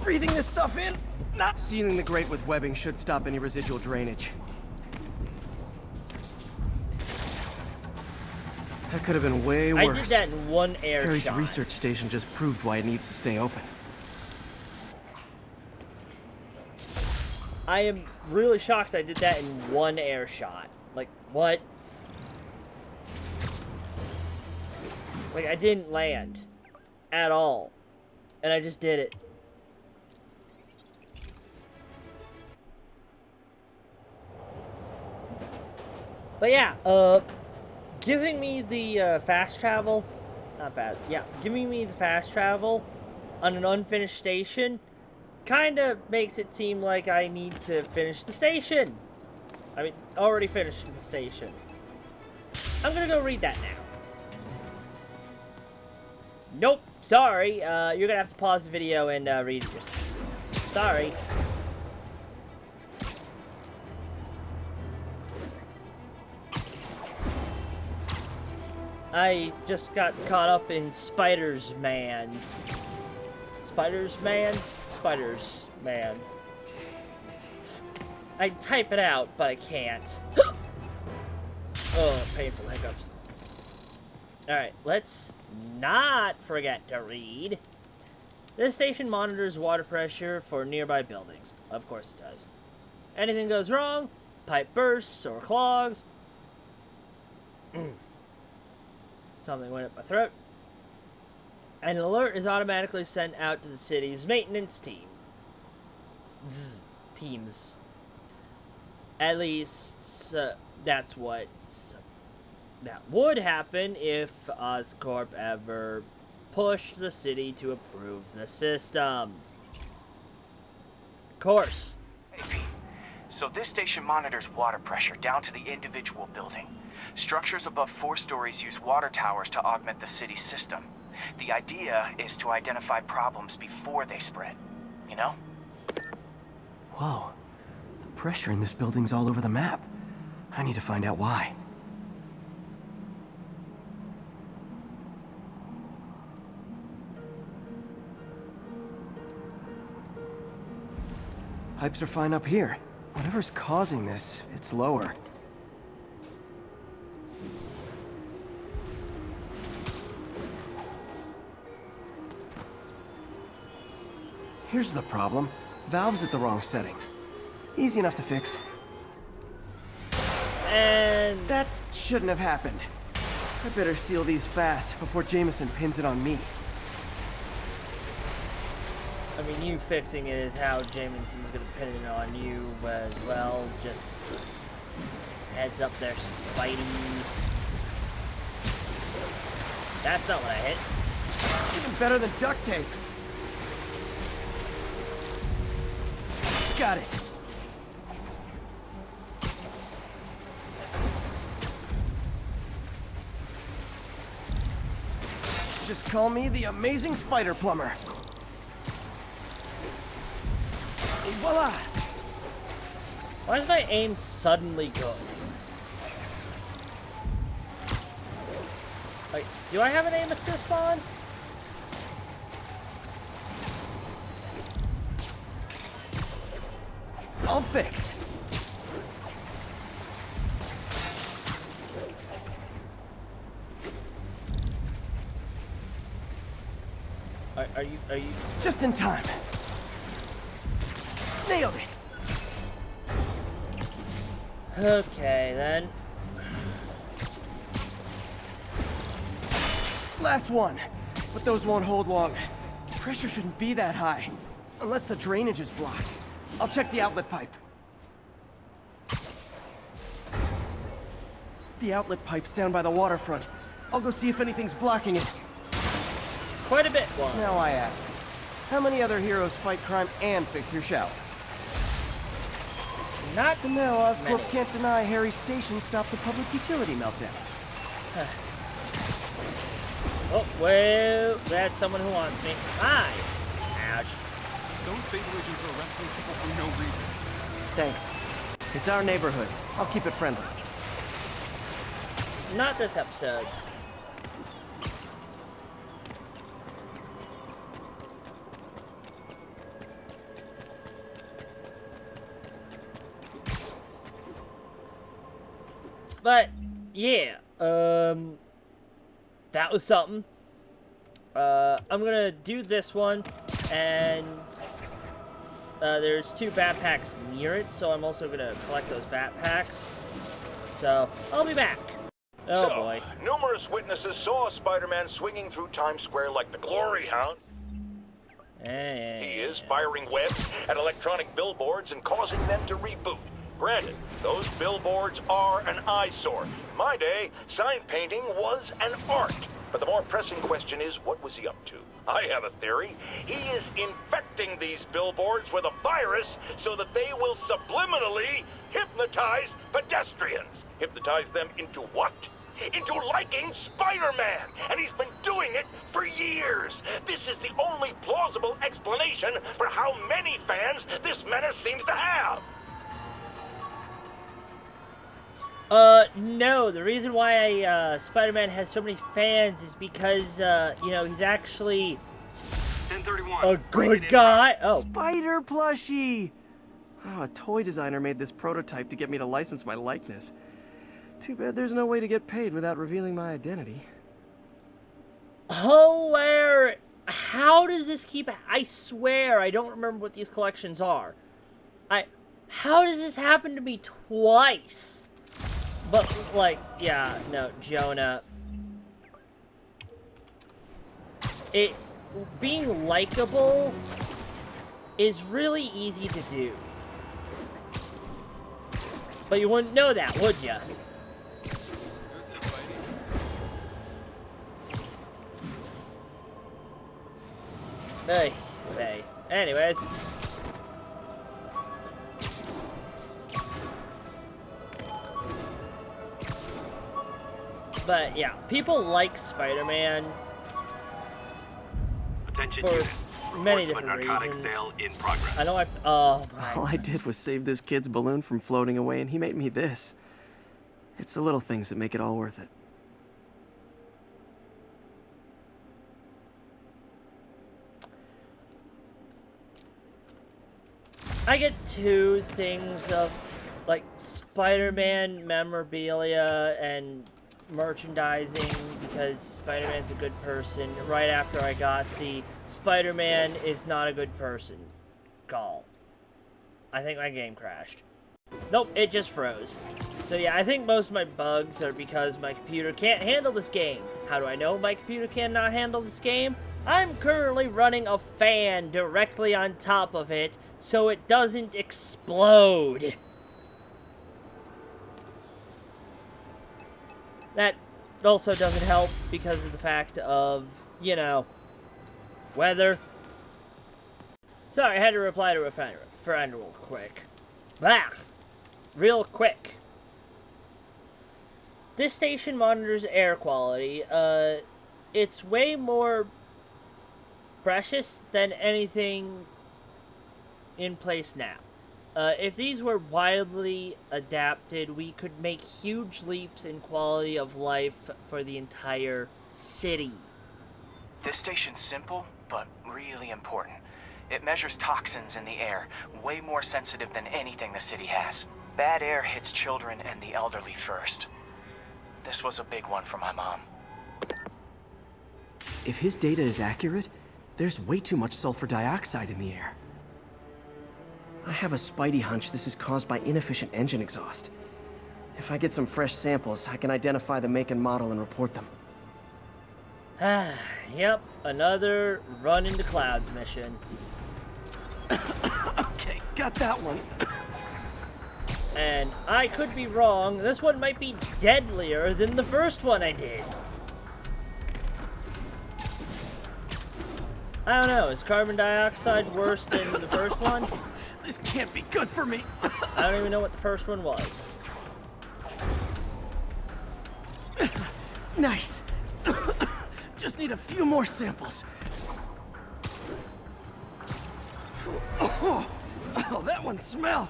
Breathing this stuff in. Not sealing the grate with webbing should stop any residual drainage. That could have been way worse. I did that in one air Harry's shot. research station just proved why it needs to stay open. I am really shocked I did that in one air shot. Like, what? Like, I didn't land. At all. And I just did it. But yeah, giving me the fast travel, not bad, yeah, giving me the fast travel on an unfinished station kind of makes it seem like I need to finish the station. I mean, already finished the station. I'm gonna go read that now. Nope, sorry, you're gonna have to pause the video and read it yourself. Sorry. I just got caught up in Spiders Man. Spiders Man? Spiders Man. I type it out, but I can't. Oh, painful hiccups. Alright, let's not forget to read. This station monitors water pressure for nearby buildings. Of course it does. Anything goes wrong, pipe bursts or clogs. Something went up my throat. An alert is automatically sent out to the city's maintenance team. Teams. At least, that's what that would happen if Oscorp ever pushed the city to approve the system. Of course. Hey, Pete. So this station monitors water pressure down to the individual building. Structures above 4 stories use water towers to augment the city's system. The idea is to identify problems before they spread, you know? Whoa. The pressure in this building's all over the map. I need to find out why. Pipes are fine up here. Whatever's causing this, it's lower. Here's the problem. Valve's at the wrong setting. Easy enough to fix. And That shouldn't have happened. I better seal these fast before Jameson pins it on me. I mean, you fixing it is how Jameson's gonna pin it on you as well. Just heads up there, Spidey. That's not what I hit. Even better than duct tape. Got it. Just call me the amazing spider plumber. Et voila! Why is my aim suddenly good? Like, do I have an aim assist on? I'll fix. Are you? Just in time. Nailed it. Okay, then. Last one. But those won't hold long. Pressure shouldn't be that high. Unless the drainage is blocked. I'll check the outlet pipe. The outlet pipe's down by the waterfront. I'll go see if anything's blocking it. Quite a bit was. Now I ask, how many other heroes fight crime and fix your shower? Not And now Oscorp many. can't deny Harry's station stopped the public utility meltdown. Oh, well, that's someone who wants me. Hi. Ouch. Those fable agents are arresting people for no reason. Thanks. It's our neighborhood. I'll keep it friendly. Not this episode. But yeah, that was something. I'm gonna do this one, and there's 2 backpacks near it, so I'm also gonna collect those backpacks. So I'll be back. Oh So, boy. numerous witnesses saw Spider-Man swinging through Times Square like the Glory Hound. Hey. He is firing webs at electronic billboards and causing them to reboot. Granted, those billboards are an eyesore. In my day, sign painting was an art. But the more pressing question is, what was he up to? I have a theory. He is infecting these billboards with a virus so that they will subliminally hypnotize pedestrians. Hypnotize them into what? Into liking Spider-Man! And he's been doing it for years! This is the only plausible explanation for how many fans this menace seems to have! No, the reason why Spider-Man has so many fans is because, you know, he's actually 1031. a good guy. Oh, Spider plushie! Oh, a toy designer made this prototype to get me to license my likeness. Too bad there's no way to get paid without revealing my identity. hilarious. How does this keep... I swear, I don't remember what these collections are. How does this happen to me twice? But, like, yeah, no, Jonah. Being likable is really easy to do. But you wouldn't know that, would ya? Hey, hey. Anyways. But yeah, people like Spider-Man Attention for units. many Reports of a different narcotic reasons. sale in progress. I know oh my. All I did was save this kid's balloon from floating away, and he made me this. It's the little things that make it all worth it. I get two things of, like, Spider-Man memorabilia and merchandising because Spider-Man's a good person right after I got the Spider-Man is not a good person call. I think my game crashed. Nope, it just froze. So yeah, I think most of my bugs are because my computer can't handle this game. How do I know my computer cannot handle this game? I'm currently running a fan directly on top of it so it doesn't explode. That also doesn't help because of the fact of, you know, weather. Sorry, I had to reply to a friend real quick. Blah! Real quick. This station monitors air quality. It's way more precious than anything in place now. If these were widely adapted, we could make huge leaps in quality of life for the entire city. This station's simple, but really important. It measures toxins in the air, way more sensitive than anything the city has. Bad air hits children and the elderly first. This was a big one for my mom. If his data is accurate, there's way too much sulfur dioxide in the air. I have a spidey hunch this is caused by inefficient engine exhaust. If I get some fresh samples, I can identify the make and model and report them. Yep, another run into clouds mission. Okay, got that one. And I could be wrong, this one might be deadlier than the first one I did. I don't know, is carbon dioxide worse than the first one? This can't be good for me. I don't even know what the first one was. Nice. Just need a few more samples. Oh, that one smelled.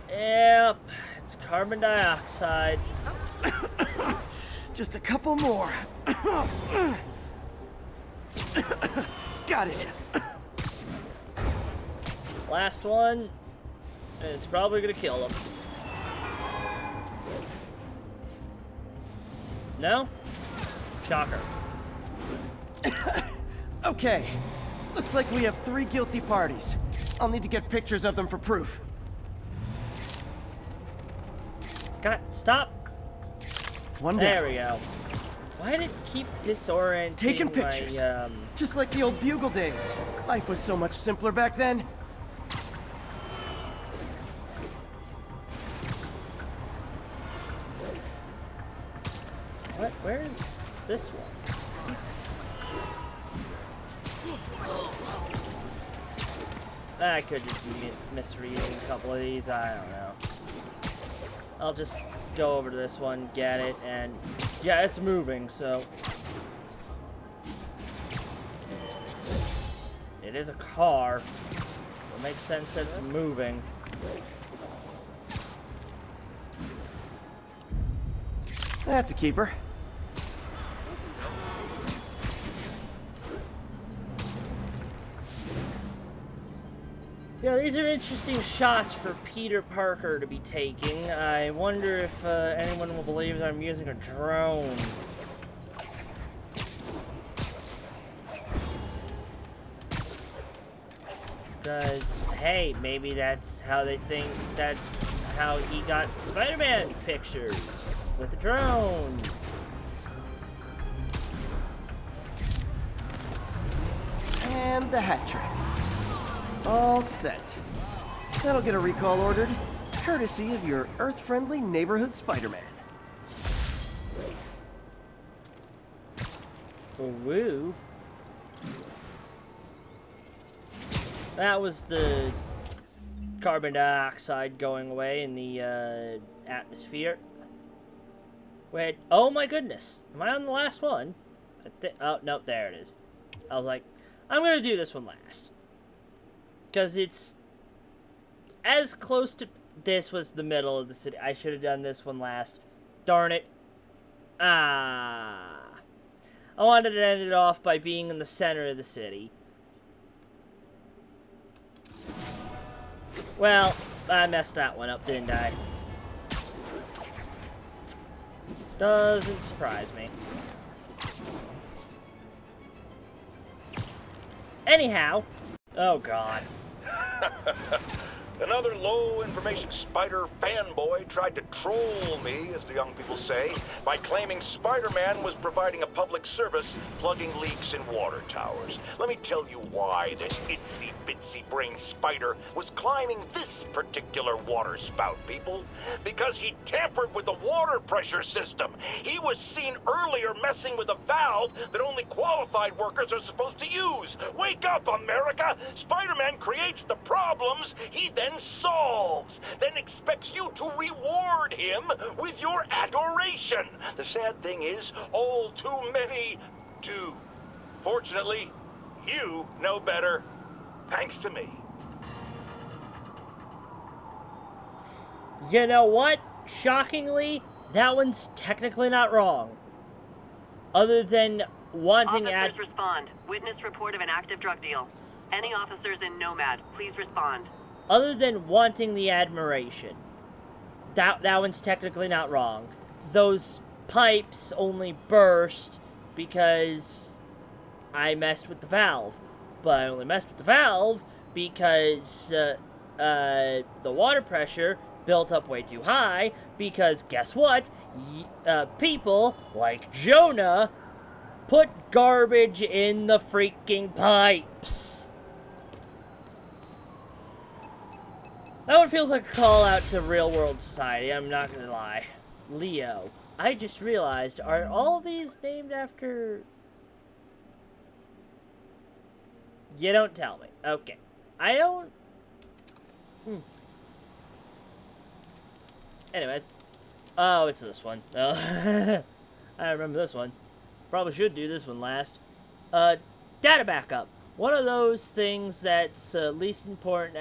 Yep, it's carbon dioxide. Just a couple more. Got it. Last one, and it's probably gonna kill him. No? Shocker. Okay. Looks like we have 3 guilty parties. I'll need to get pictures of them for proof. God, stop. One There down. we go. Why did it keep disorienting Taking pictures. my, Just like the old Bugle days. Life was so much simpler back then. What? Where is this one? I could just be misreading a couple of these, I don't know. I'll just go over to this one, get it, and yeah, it's moving, so. It is a car. It makes sense that it's moving. That's a keeper. Yeah, these are interesting shots for Peter Parker to be taking. I wonder if anyone will believe that I'm using a drone. Because, hey, maybe that's how they think that's how he got Spider-Man pictures with the drone. And the hat trick. All set. That'll get a recall ordered, courtesy of your Earth-friendly neighborhood Spider-Man. Woo. That was the carbon dioxide going away in the atmosphere. Wait, oh my goodness. Am I on the last one? Oh, nope, there it is. I was like, I'm gonna do this one last. Because it's as close to this was the middle of the city. I should have done this one last. Darn it. I wanted to end it off by being in the center of the city. Well, I messed that one up, didn't I? Doesn't surprise me. Anyhow, oh god. Another low-information Spider fanboy tried to troll me, as the young people say, by claiming Spider-Man was providing a public service plugging leaks in water towers. Let me tell you why this itsy-bitsy brain spider was climbing this particular water spout, people. Because he tampered with the water pressure system. He was seen earlier messing with a valve that only qualified workers are supposed to use. Wake up, America! Spider-Man creates the problems he then solves, then expects you to reward him with your adoration. The sad thing is, all too many do. Fortunately, you know better, thanks to me. You know what? Shockingly, that one's technically not wrong. Other than wanting Officers respond. Witness report of an active drug deal. Any officers in Nomad, please respond. Other than wanting the admiration, that one's technically not wrong. Those pipes only burst because I messed with the valve. But I only messed with the valve because the water pressure built up way too high because guess what? People like Jonah put garbage in the freaking pipes. That one feels like a call out to real world society, I'm not gonna lie. Leo. I just realized, are all these named after... You don't tell me. Okay. I don't... Anyways. Oh, it's this one. Oh. I remember this one. Probably should do this one last. Data backup. One of those things that's least important...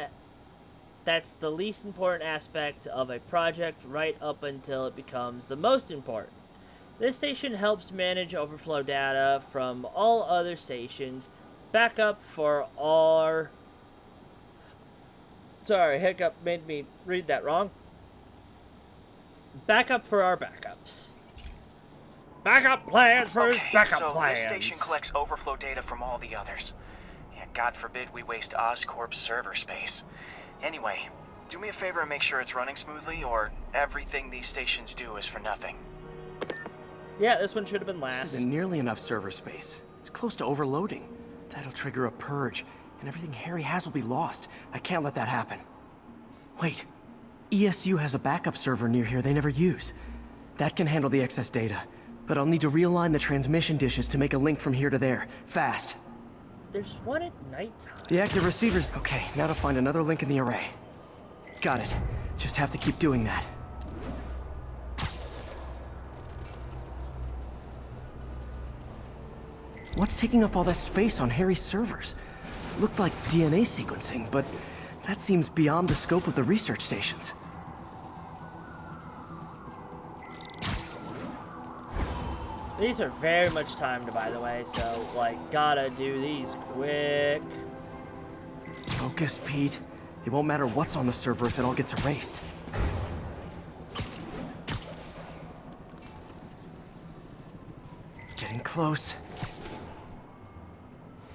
That's the least important aspect of a project right up until it becomes the most important. This station helps manage overflow data from all other stations. Backup for our... Sorry, hiccup made me read that wrong. Backup for our backups. Backup plans for his backup plans. This station collects overflow data from all the others. Yeah, God forbid we waste Oscorp's server space. Anyway, do me a favor and make sure it's running smoothly, or everything these stations do is for nothing. Yeah, this one should have been last. This isn't nearly enough server space. It's close to overloading. That'll trigger a purge, and everything Harry has will be lost. I can't let that happen. Wait. ESU has a backup server near here they never use. That can handle the excess data, but I'll need to realign the transmission dishes to make a link from here to there. Fast. There's one at nighttime. The active receivers... Okay, now to find another link in the array. Got it. Just have to keep doing that. What's taking up all that space on Harry's servers? Looked like DNA sequencing, but that seems beyond the scope of the research stations. These are very much timed, by the way, so, like, gotta do these quick. Focus, Pete. It won't matter what's on the server if it all gets erased. Getting close.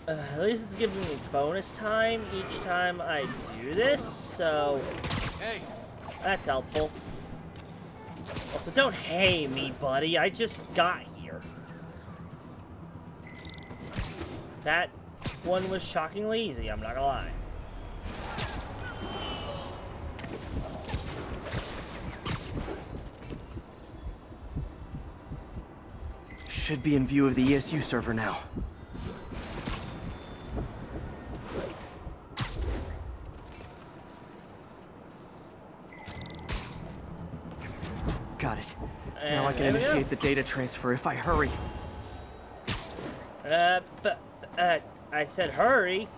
At least it's giving me bonus time each time I do this, so... Hey! That's helpful. Also, don't hey me, buddy. I just got here. That one was shockingly easy, I'm not gonna lie. Should be in view of the ESU server now. Got it. Now I can initiate the data transfer if I hurry. I said hurry.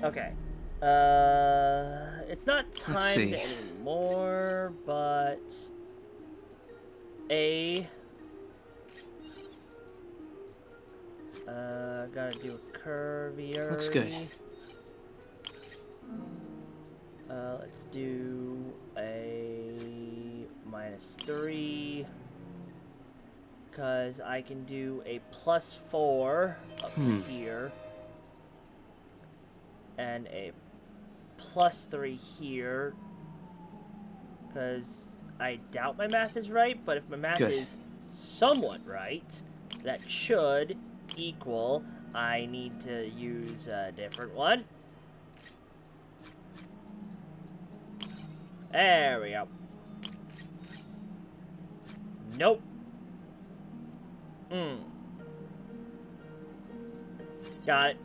Okay. It's not Let's timed see. anymore, but gotta do a curvier. Looks good. Let's do a -3, because I can do a +4 up here, and a +3 here, because I doubt my math is right, but if my math Good. is somewhat right, that should equal, I need to use a different one. There we go. Nope. Got it.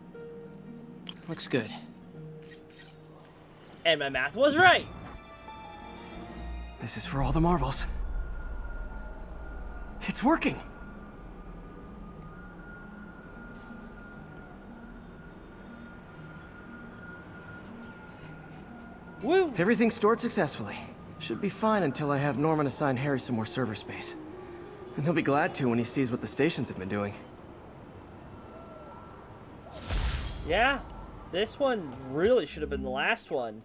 Looks good. And my math was right. This is for all the marbles. It's working! Woo! Everything's stored successfully. Should be fine until I have Norman assign Harry some more server space. And he'll be glad to when he sees what the stations have been doing. Yeah, this one really should have been the last one.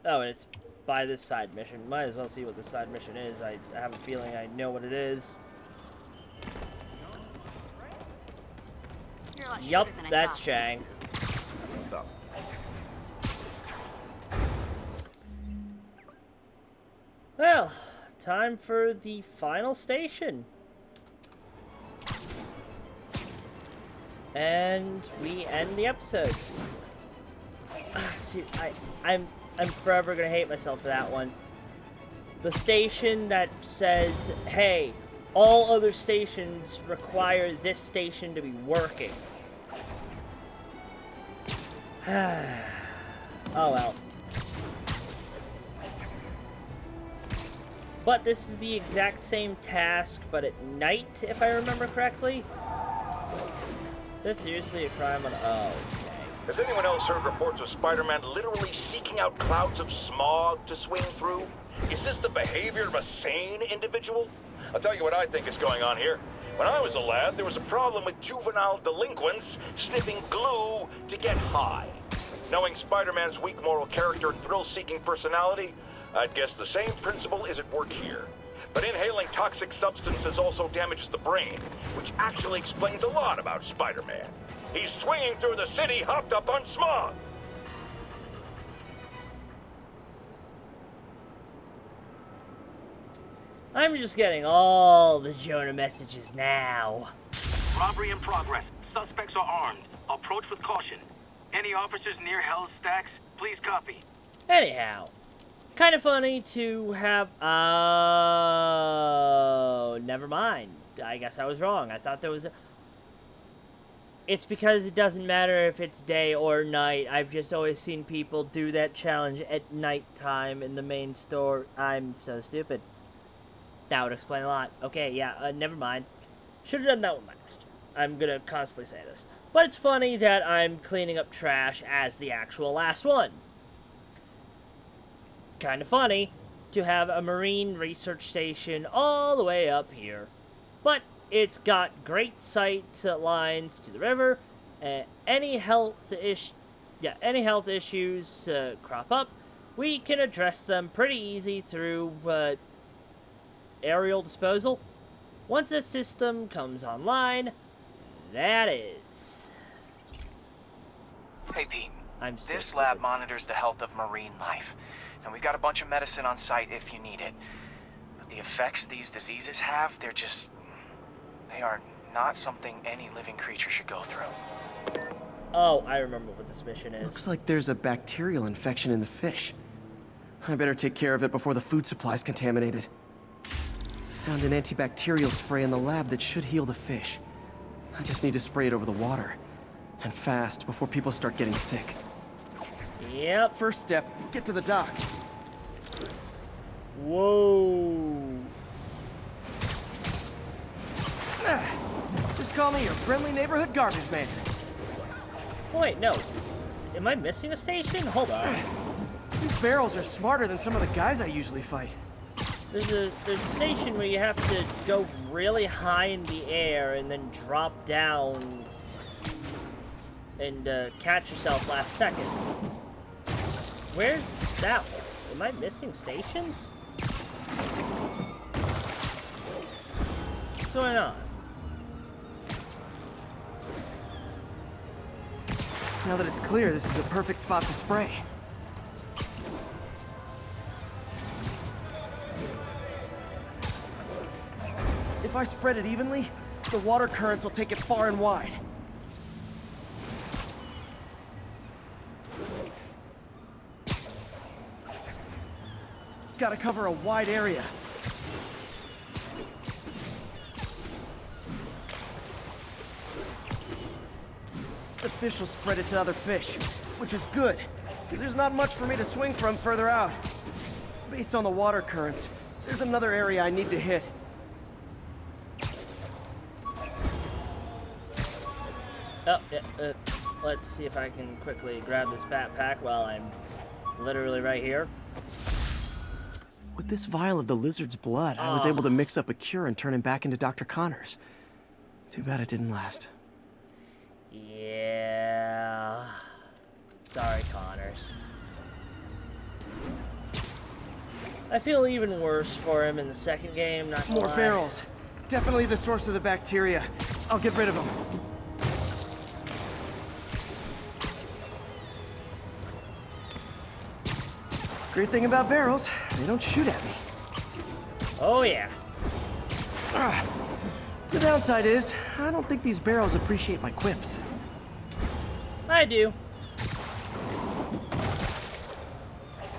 Oh, and it's by this side mission. Might as well see what the side mission is. I have a feeling I know what it is. You're a lot Yup, shorter than I that's thought. Chang. Well, time for the final station. And we end the episode. See, I'm forever gonna hate myself for that one. The station that says, hey, all other stations require this station to be working. Oh well. But this is the exact same task, but at night, if I remember correctly. That's seriously a crime on... Oh, okay. Has anyone else heard reports of Spider-Man literally seeking out clouds of smog to swing through? Is this the behavior of a sane individual? I'll tell you what I think is going on here. When I was a lad, there was a problem with juvenile delinquents sniffing glue to get high. Knowing Spider-Man's weak moral character and thrill-seeking personality, I'd guess the same principle is at work here. But inhaling toxic substances also damages the brain, which actually explains a lot about Spider-Man. He's swinging through the city hopped up on smog. I'm just getting all the Jonah messages now. Robbery in progress. Suspects are armed. Approach with caution. Any officers near Hell's Stacks, please copy. Anyhow, kind of funny to have... Oh, never mind. I guess I was wrong. I thought there was a... It's because it doesn't matter if it's day or night. I've just always seen people do that challenge at nighttime in the main store. I'm so stupid. That would explain a lot. Okay, yeah, never mind. Should have done that one last. I'm gonna constantly say this. But it's funny that I'm cleaning up trash as the actual last one. Kind of funny to have a marine research station all the way up here. But it's got great sight lines to the river. Any health issues crop up, we can address them pretty easy through aerial disposal. Once the system comes online, that is. Hey, Pete. I'm so This stupid. lab monitors the health of marine life, and we've got a bunch of medicine on site if you need it. But the effects these diseases have, they are not something any living creature should go through. Oh, I remember what this mission is. Looks like there's a bacterial infection in the fish. I better take care of it before the food supply's contaminated. Found an antibacterial spray in the lab that should heal the fish. I just need to spray it over the water. And fast, before people start getting sick. Yep. First step, get to the docks. Whoa. Just call me your friendly neighborhood garbage man. Wait, no. am I missing a station? Hold on. These barrels are smarter than some of the guys I usually fight. There's a station where you have to go really high in the air and then drop down and catch yourself last second. Where's that one? Am I missing stations? What's going on? Now that it's clear, this is a perfect spot to spray. If I spread it evenly, the water currents will take it far and wide. Gotta cover a wide area. The fish will spread it to other fish, which is good, because there's not much for me to swing from further out. Based on the water currents, there's another area I need to hit. Oh, yeah, let's see if I can quickly grab this backpack while I'm literally right here. With this vial of the lizard's blood, I was able to mix up a cure and turn him back into Dr. Connors. Too bad it didn't last. Yeah. Sorry, Connors. I feel even worse for him in the second game, not gonna More lie. barrels. Definitely the source of the bacteria. I'll get rid of them. Great thing about barrels, they don't shoot at me. Oh, yeah. The downside is, I don't think these barrels appreciate my quips. I do.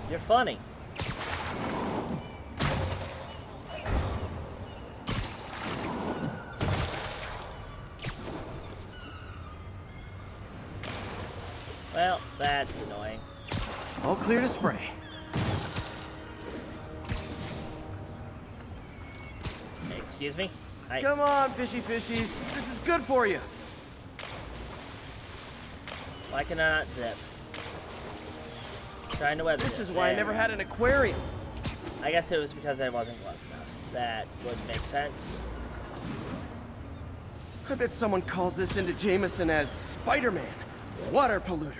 You're funny. Well, that's annoying. All clear to spray. Excuse me? Come on, fishy fishies. This is good for you. Why can I not zip? Trying to weather This is why I never had an aquarium. I guess it was because I wasn't close enough. That would make sense. I bet someone calls this into Jameson as Spider-Man, water polluter.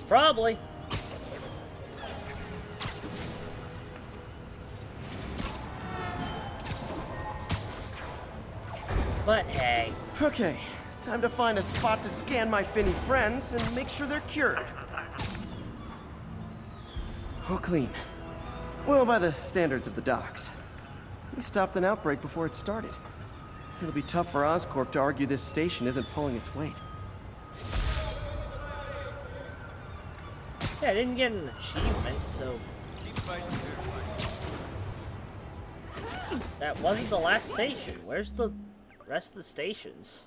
Probably. But hey. Okay, time to find a spot to scan my finny friends and make sure they're cured. All clean. Well, by the standards of the docks. We stopped an outbreak before it started. It'll be tough for Oscorp to argue this station isn't pulling its weight. Yeah, I didn't get an achievement, so... That wasn't the last station. Where's the rest of the stations?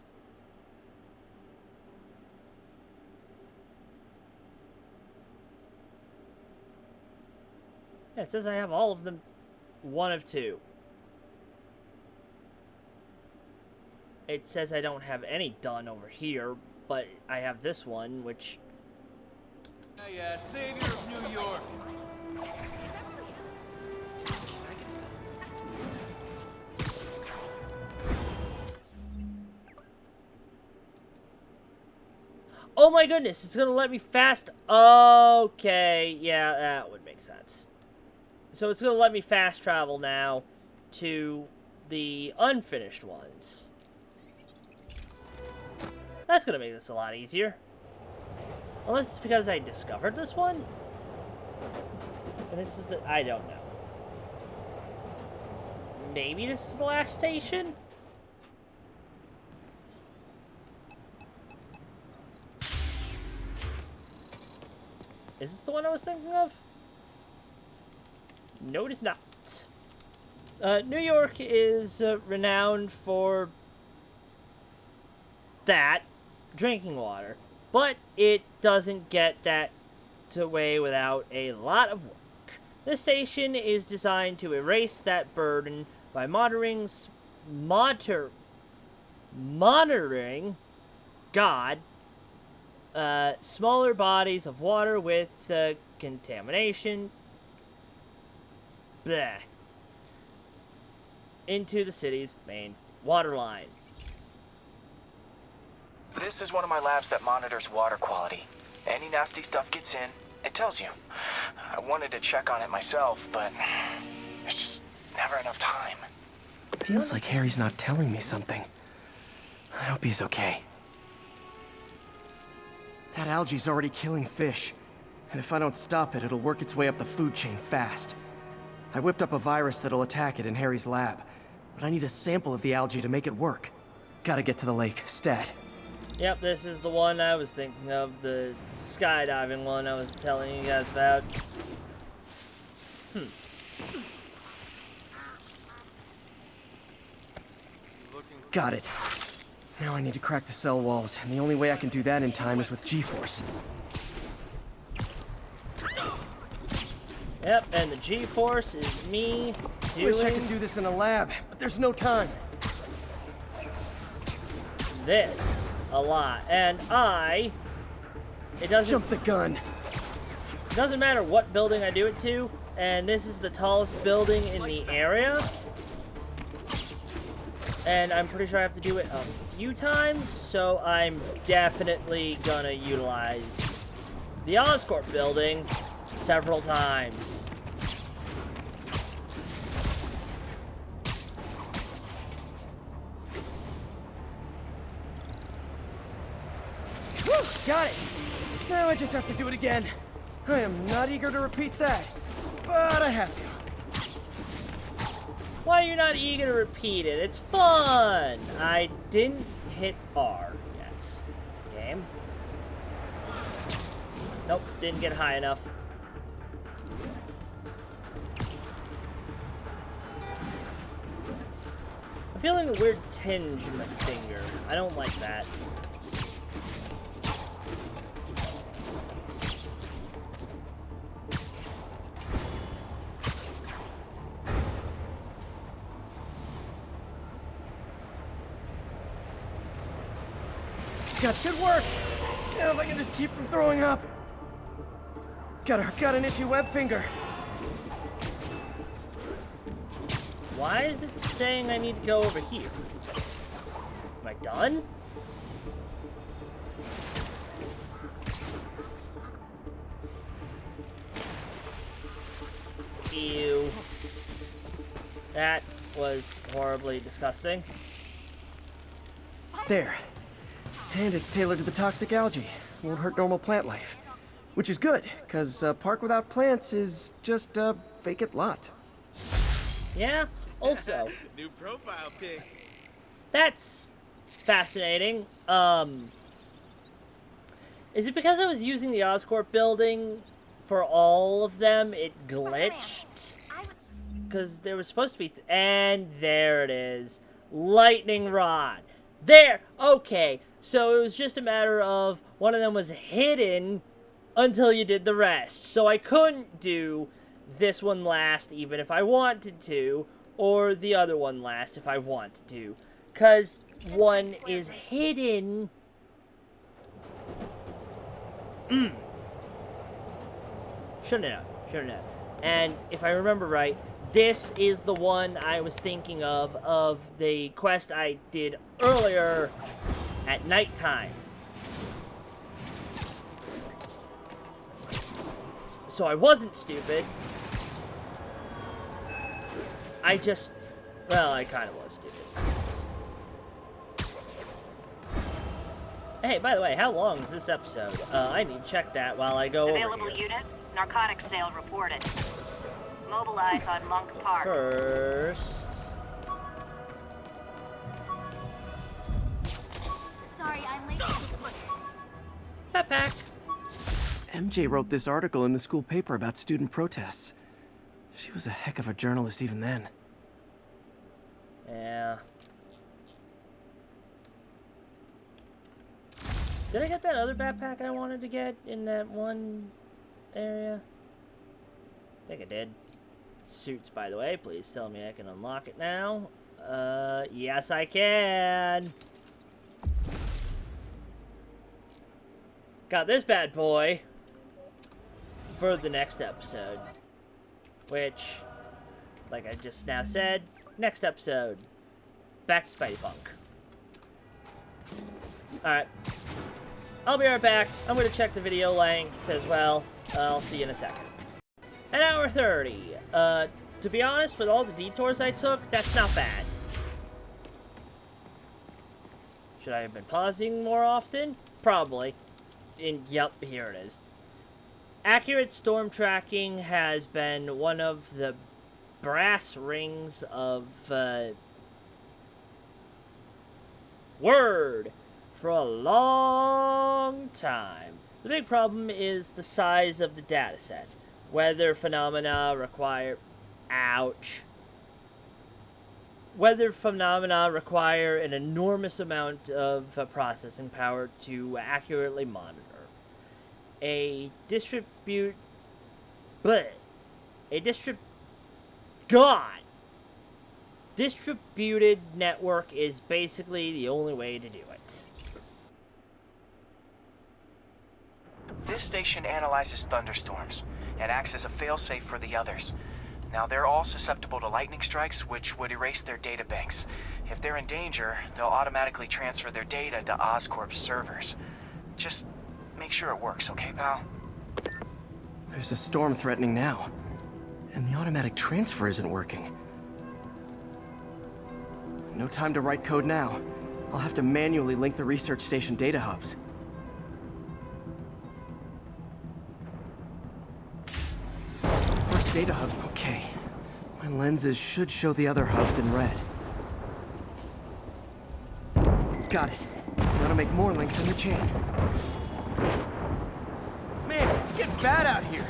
Yeah, it says I have all of them. One of two. It says I don't have any done over here, but I have this one, which... Hey, savior of New York. Oh my goodness, it's gonna let me fast... Okay, yeah, that would make sense. So it's gonna let me fast travel now to the unfinished ones. That's gonna make this a lot easier. Unless it's because I discovered this one? And this is the... I don't know. Maybe this is the last station? Is this the one I was thinking of? No, it is not. New York is renowned for that, drinking water. But it doesn't get that away without a lot of work. This station is designed to erase that burden by monitoring God, smaller bodies of water with contamination bleh, into the city's main water line. This is one of my labs that monitors water quality. Any nasty stuff gets in, it tells you. I wanted to check on it myself, but there's just never enough time. Feels like Harry's not telling me something. I hope he's okay. That algae's already killing fish. And if I don't stop it, it'll work its way up the food chain fast. I whipped up a virus that'll attack it in Harry's lab. But I need a sample of the algae to make it work. Gotta get to the lake, stat. Yep, this is the one I was thinking of, the skydiving one I was telling you guys about. Got it. Now I need to crack the cell walls, and the only way I can do that in time is with G-force. Yep, and the G-force is me doing Wish I could do this in a lab, but there's no time. this a lot. And it doesn't Jump the gun. matter what building I do it to, and this is the tallest building in the area. And I'm pretty sure I have to do it a few times, so I'm definitely gonna utilize the Oscorp building several times. Woo! Got it! Now I just have to do it again. I am not eager to repeat that, but I have to. Why are you not eager to repeat it? It's fun! I didn't hit R yet. Game. Nope, didn't get high enough. I'm feeling a weird tinge in my finger. I don't like that. Got good work! Now if I can just keep from throwing up. Got an itchy web finger. Why is it saying I need to go over here? Am I done? Ew. That was horribly disgusting. There. And it's tailored to the toxic algae. Won't hurt normal plant life. Which is good, because a park without plants is just a vacant lot. Yeah, also. New profile pic. That's fascinating. Is it because I was using the Oscorp building for all of them, it glitched? Because there was supposed to be... and there it is. Lightning rod. There! Okay. So it was just a matter of one of them was hidden until you did the rest. So I couldn't do this one last even if I wanted to, or the other one last if I wanted to. Because one is hidden. Shouldn't have. And if I remember right, this is the one I was thinking of the quest I did earlier at nighttime. So I wasn't stupid. I kind of was stupid. Hey, by the way, how long is this episode? I need to check that while I go over Available here. unit, narcotics sale reported. Mobilize on Monk Park. First... Sorry, I'm late. backpack. MJ wrote this article in the school paper about student protests. She was a heck of a journalist even then. Yeah. Did I get that other backpack I wanted to get in that one area? I think I did. Suits, by the way. Please tell me I can unlock it now. Yes I can. got this bad boy for the next episode. Which, like I just now said, next episode, back to Spidey Punk. Alright. I'll be right back. I'm going to check the video length as well. I'll see you in a second. An hour 30. To be honest, with all the detours I took, that's not bad. Should I have been pausing more often? Probably. And yep, here it is. Accurate storm tracking has been one of the brass rings of word for a long time. The big problem is the size of the dataset. Weather phenomena require... Ouch. Weather phenomena require an enormous amount of processing power to accurately monitor. A distributed network is basically the only way to do it. This station analyzes thunderstorms and acts as a failsafe for the others. Now, they're all susceptible to lightning strikes, which would erase their data banks. If they're in danger, they'll automatically transfer their data to Oscorp's servers. Just make sure it works, okay, pal? There's a storm threatening now, and the automatic transfer isn't working. No time to write code now. I'll have to manually link the research station data hubs. First data hub, okay. My lenses should show the other hubs in red. Got it. Now to make more links in the chain. Man, it's getting bad out here.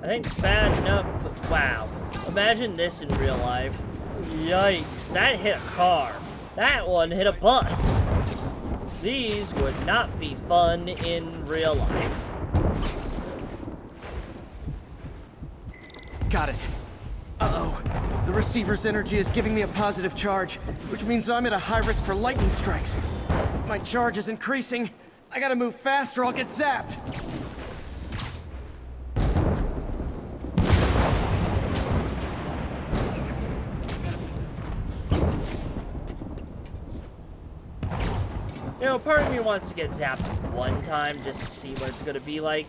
I think it's bad enough, but wow. Imagine this in real life. Yikes, that hit a car. That one hit a bus. These would not be fun in real life. Got it. Uh-oh. The receiver's energy is giving me a positive charge, which means I'm at a high risk for lightning strikes. My charge is increasing. I gotta move fast or I'll get zapped. You know, part of me wants to get zapped one time just to see what it's gonna be like.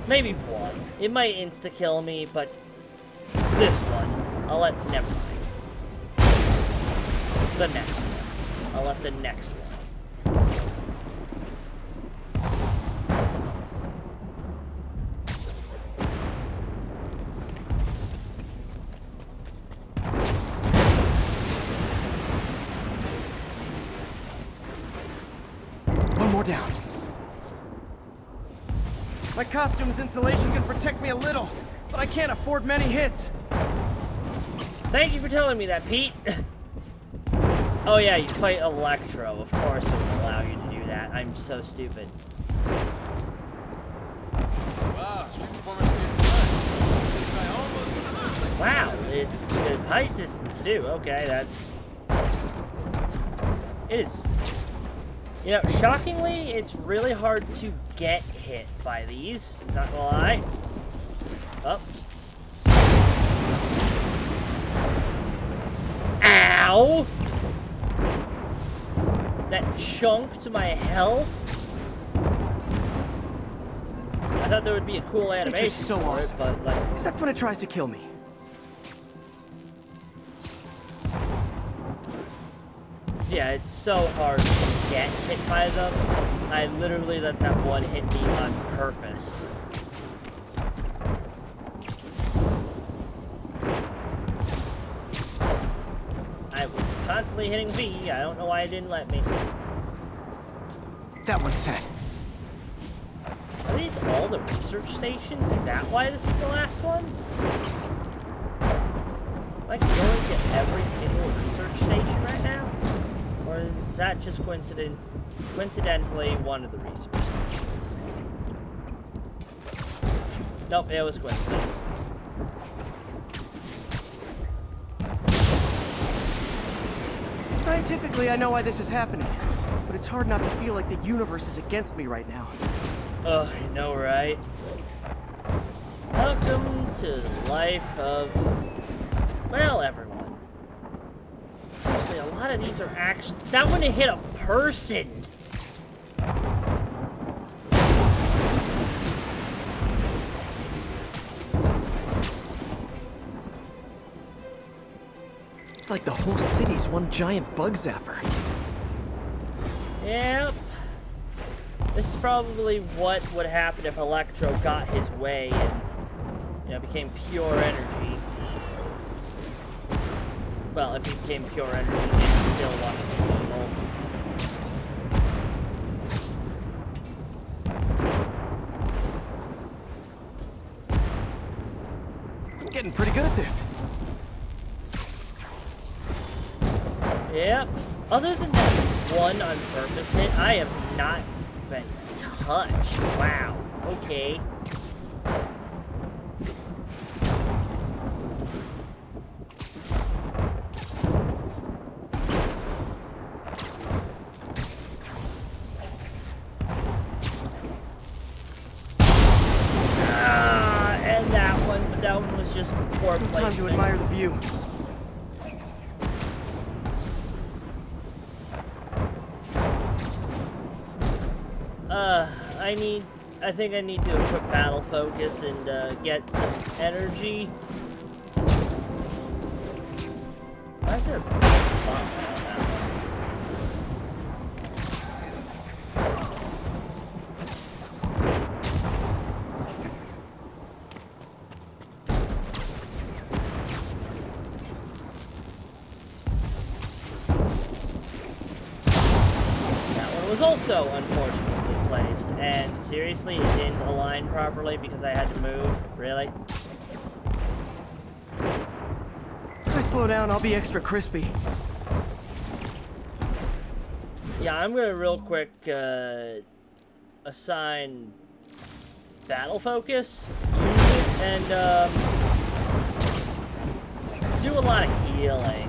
Maybe one. It might insta-kill me, but this one, I'll let... Never mind. The next one. I'll let the next one. One more down. My costume's insulation can protect me a little, but I can't afford many hits. Thank you for telling me that, Pete. Oh yeah, you fight Electro. Of course it would allow you to do that. I'm so stupid. Wow, there's height distance too. Okay, that's... It is... You know, shockingly, it's really hard to get hit by these. Not gonna lie. Oh. Ow! That chunked my health. I thought there would be a cool animation It's so for awesome. it, but like... Except when it tries to kill me. Yeah, it's so hard to get hit by them. I literally let that one hit me on purpose. I was constantly hitting V. I don't know why it didn't let me. That one's set. Are these all the research stations? Is that why this is the last one? Am I going to every single research station right now? Or is that just coincidentally one of the research stations? Nope, it was coincidence. Scientifically, I know why this is happening, but it's hard not to feel like the universe is against me right now. Ugh, I know, right? Welcome to the life of, well, everyone. Seriously, a lot of these are actually... That wouldn't hit a person! It's like the whole city's one giant bug zapper. Yep. This is probably what would happen if Electro got his way and, you know, became pure energy. Well, if he became pure energy, he'd still want to be evil. I'm getting pretty good at this. Yep. Other than that one on purpose hit, I have not been touched. Wow. Okay. And that one was just poor placement. Time to admire the view. I think I need to equip battle focus and get some energy. Why is there a spotlight on that one? That one was also unfortunately placed, and seriously, it didn't align properly because I had to move. Really? If I slow down, I'll be extra crispy. Yeah, I'm gonna real quick assign battle focus, use it, and do a lot of healing.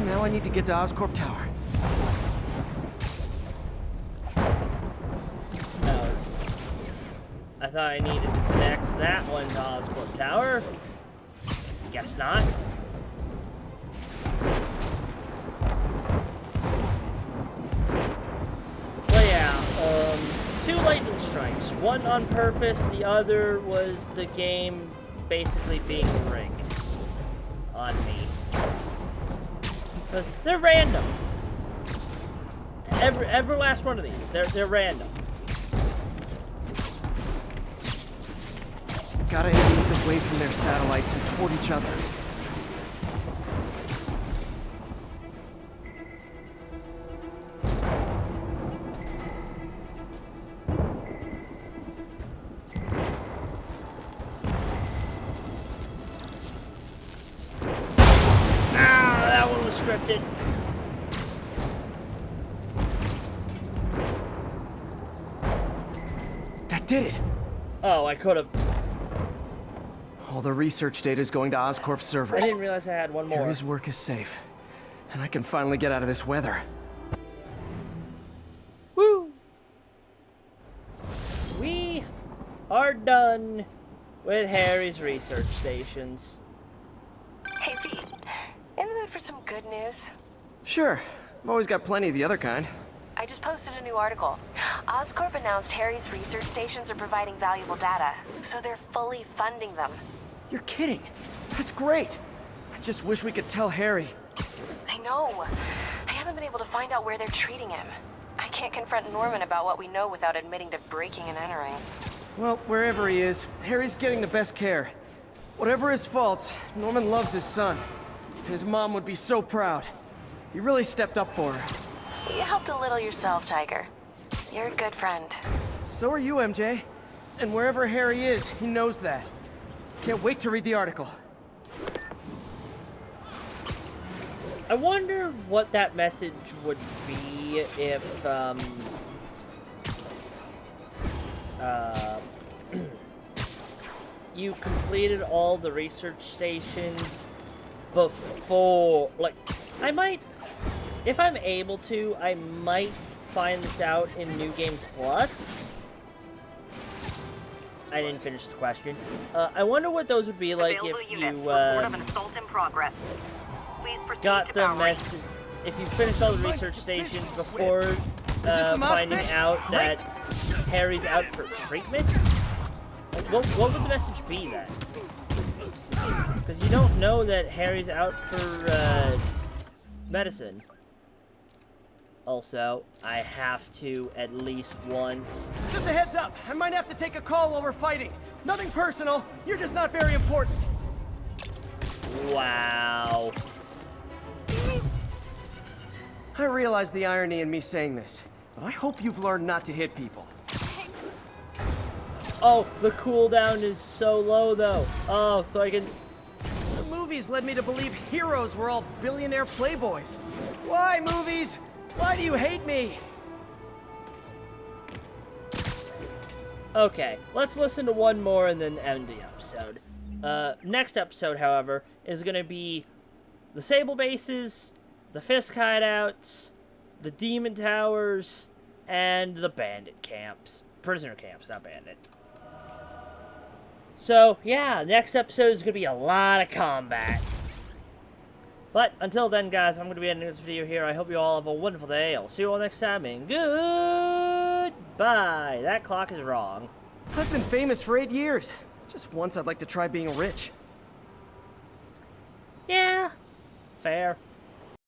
Now I need to get to Oscorp Tower. No, I thought I needed to connect that one to Oscorp Tower. Guess not. Well, yeah, 2 lightning strikes. One on purpose, the other was the game basically being rigged on me. Because they're random. Every last one of these, they're random. Gotta aim these away from their satellites and toward each other. Scripted. That did it. Oh, I could have. All the research data is going to Oscorp servers. I didn't realize I had one more. His work is safe, and I can finally get out of this weather. Woo! We are done with Harry's research stations. Hey, Pete. In the mood for some good news? Sure. I've always got plenty of the other kind. I just posted a new article. Oscorp announced Harry's research stations are providing valuable data, so they're fully funding them. You're kidding. That's great. I just wish we could tell Harry. I know. I haven't been able to find out where they're treating him. I can't confront Norman about what we know without admitting to breaking and entering. Well, wherever he is, Harry's getting the best care. Whatever his faults, Norman loves his son. And his mom would be so proud. You really stepped up for her. You helped a little yourself, Tiger. You're a good friend. So are you, MJ. And wherever Harry is, he knows that. Can't wait to read the article. I wonder what that message would be if, you completed all the research stations before, like, I might, if I'm able to, I might find this out in New Game Plus. I didn't finish the question. I wonder what those would be like if you, Report of an assault in progress. Please proceed got to the powering. message, if you finished all the research stations before finding out that Harry's out for treatment? Like, what would the message be then? Because you don't know that Harry's out for medicine. Also, I have to at least once. Just a heads up, I might have to take a call while we're fighting. Nothing personal, you're just not very important. Wow. I realize the irony in me saying this, but I hope you've learned not to hit people. Oh, the cooldown is so low though. Oh, so I can... The movies led me to believe heroes were all billionaire playboys. Why, movies? Why do you hate me? Okay, let's listen to one more and then end the episode. Next episode, however, is going to be the Sable bases, the Fisk hideouts, the Demon Towers, and the Bandit camps. Prisoner camps, not Bandit. So, yeah, next episode is going to be a lot of combat. But, until then, guys, I'm going to be ending this video here. I hope you all have a wonderful day. I'll see you all next time, and goodbye. That clock is wrong. I've been famous for 8 years. Just once I'd like to try being rich. Yeah, fair.